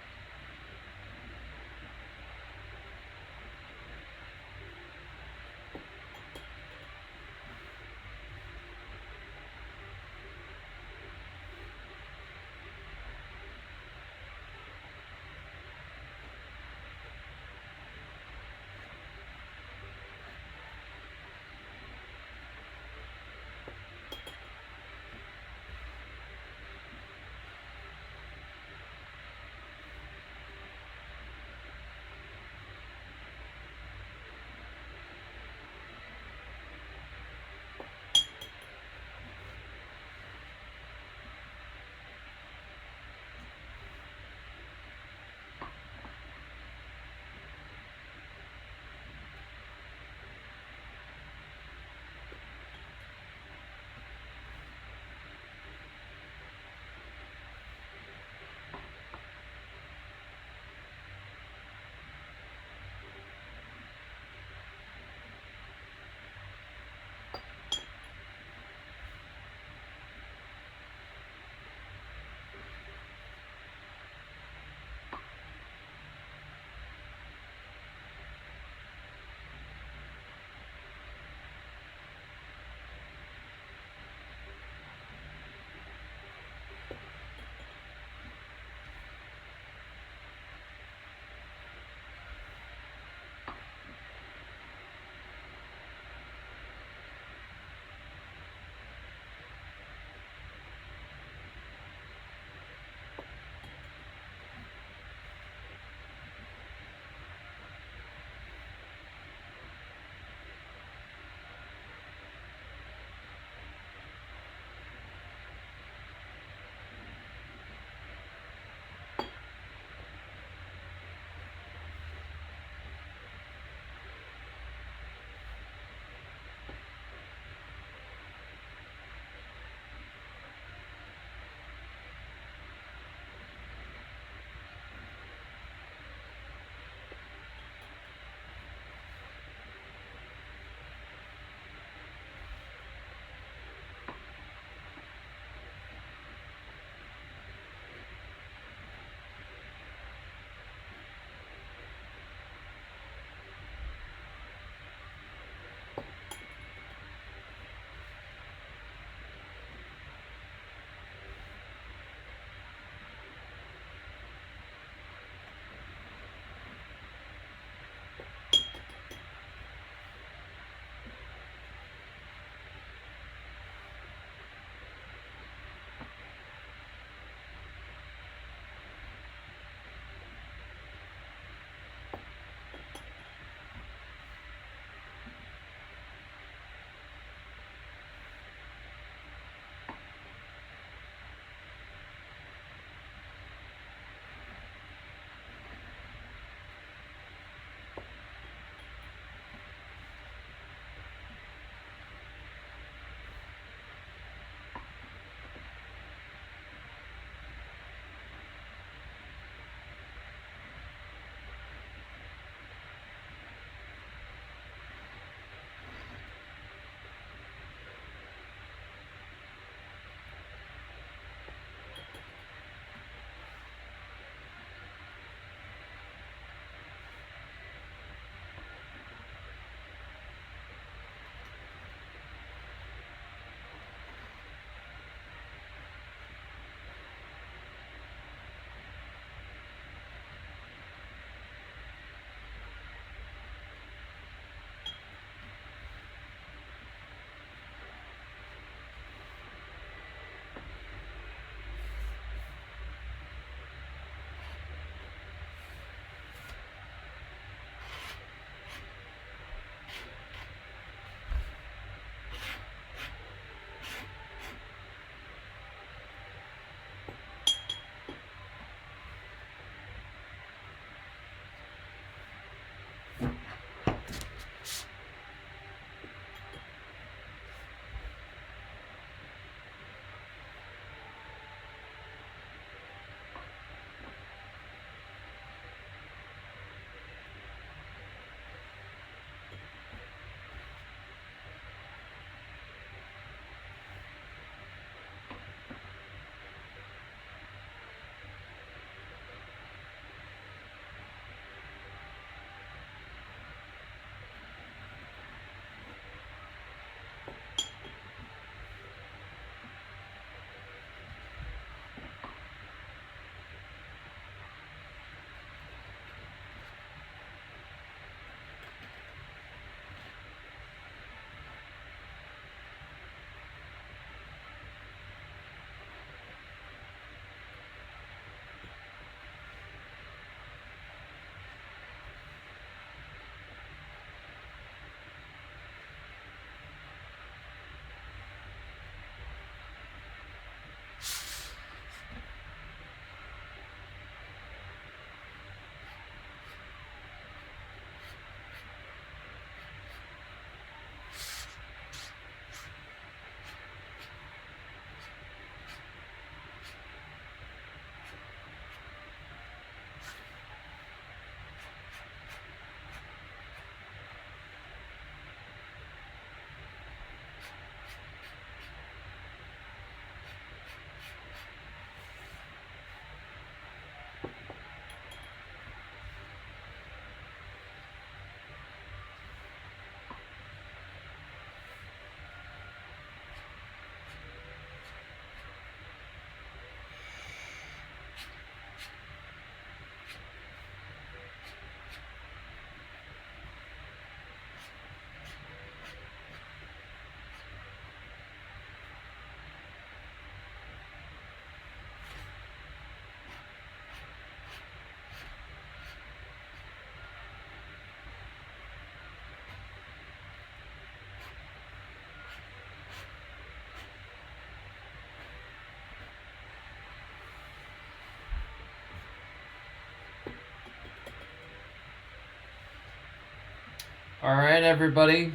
Alright, everybody.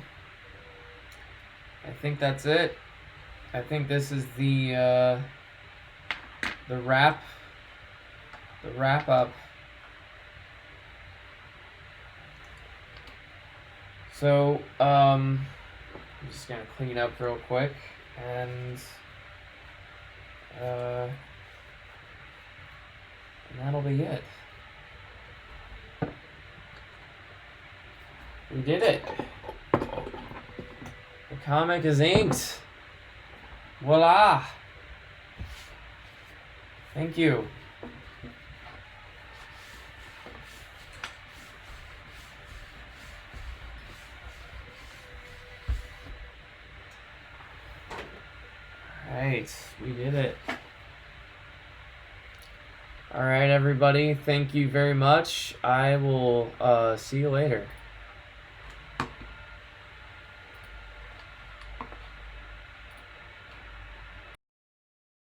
I think that's it. I think this is the wrap up. So, I'm just gonna clean up real quick, and that'll be it. We did it. The comic is inked. Voila! Thank you. Alright, we did it. Alright, everybody, thank you very much. I will see you later.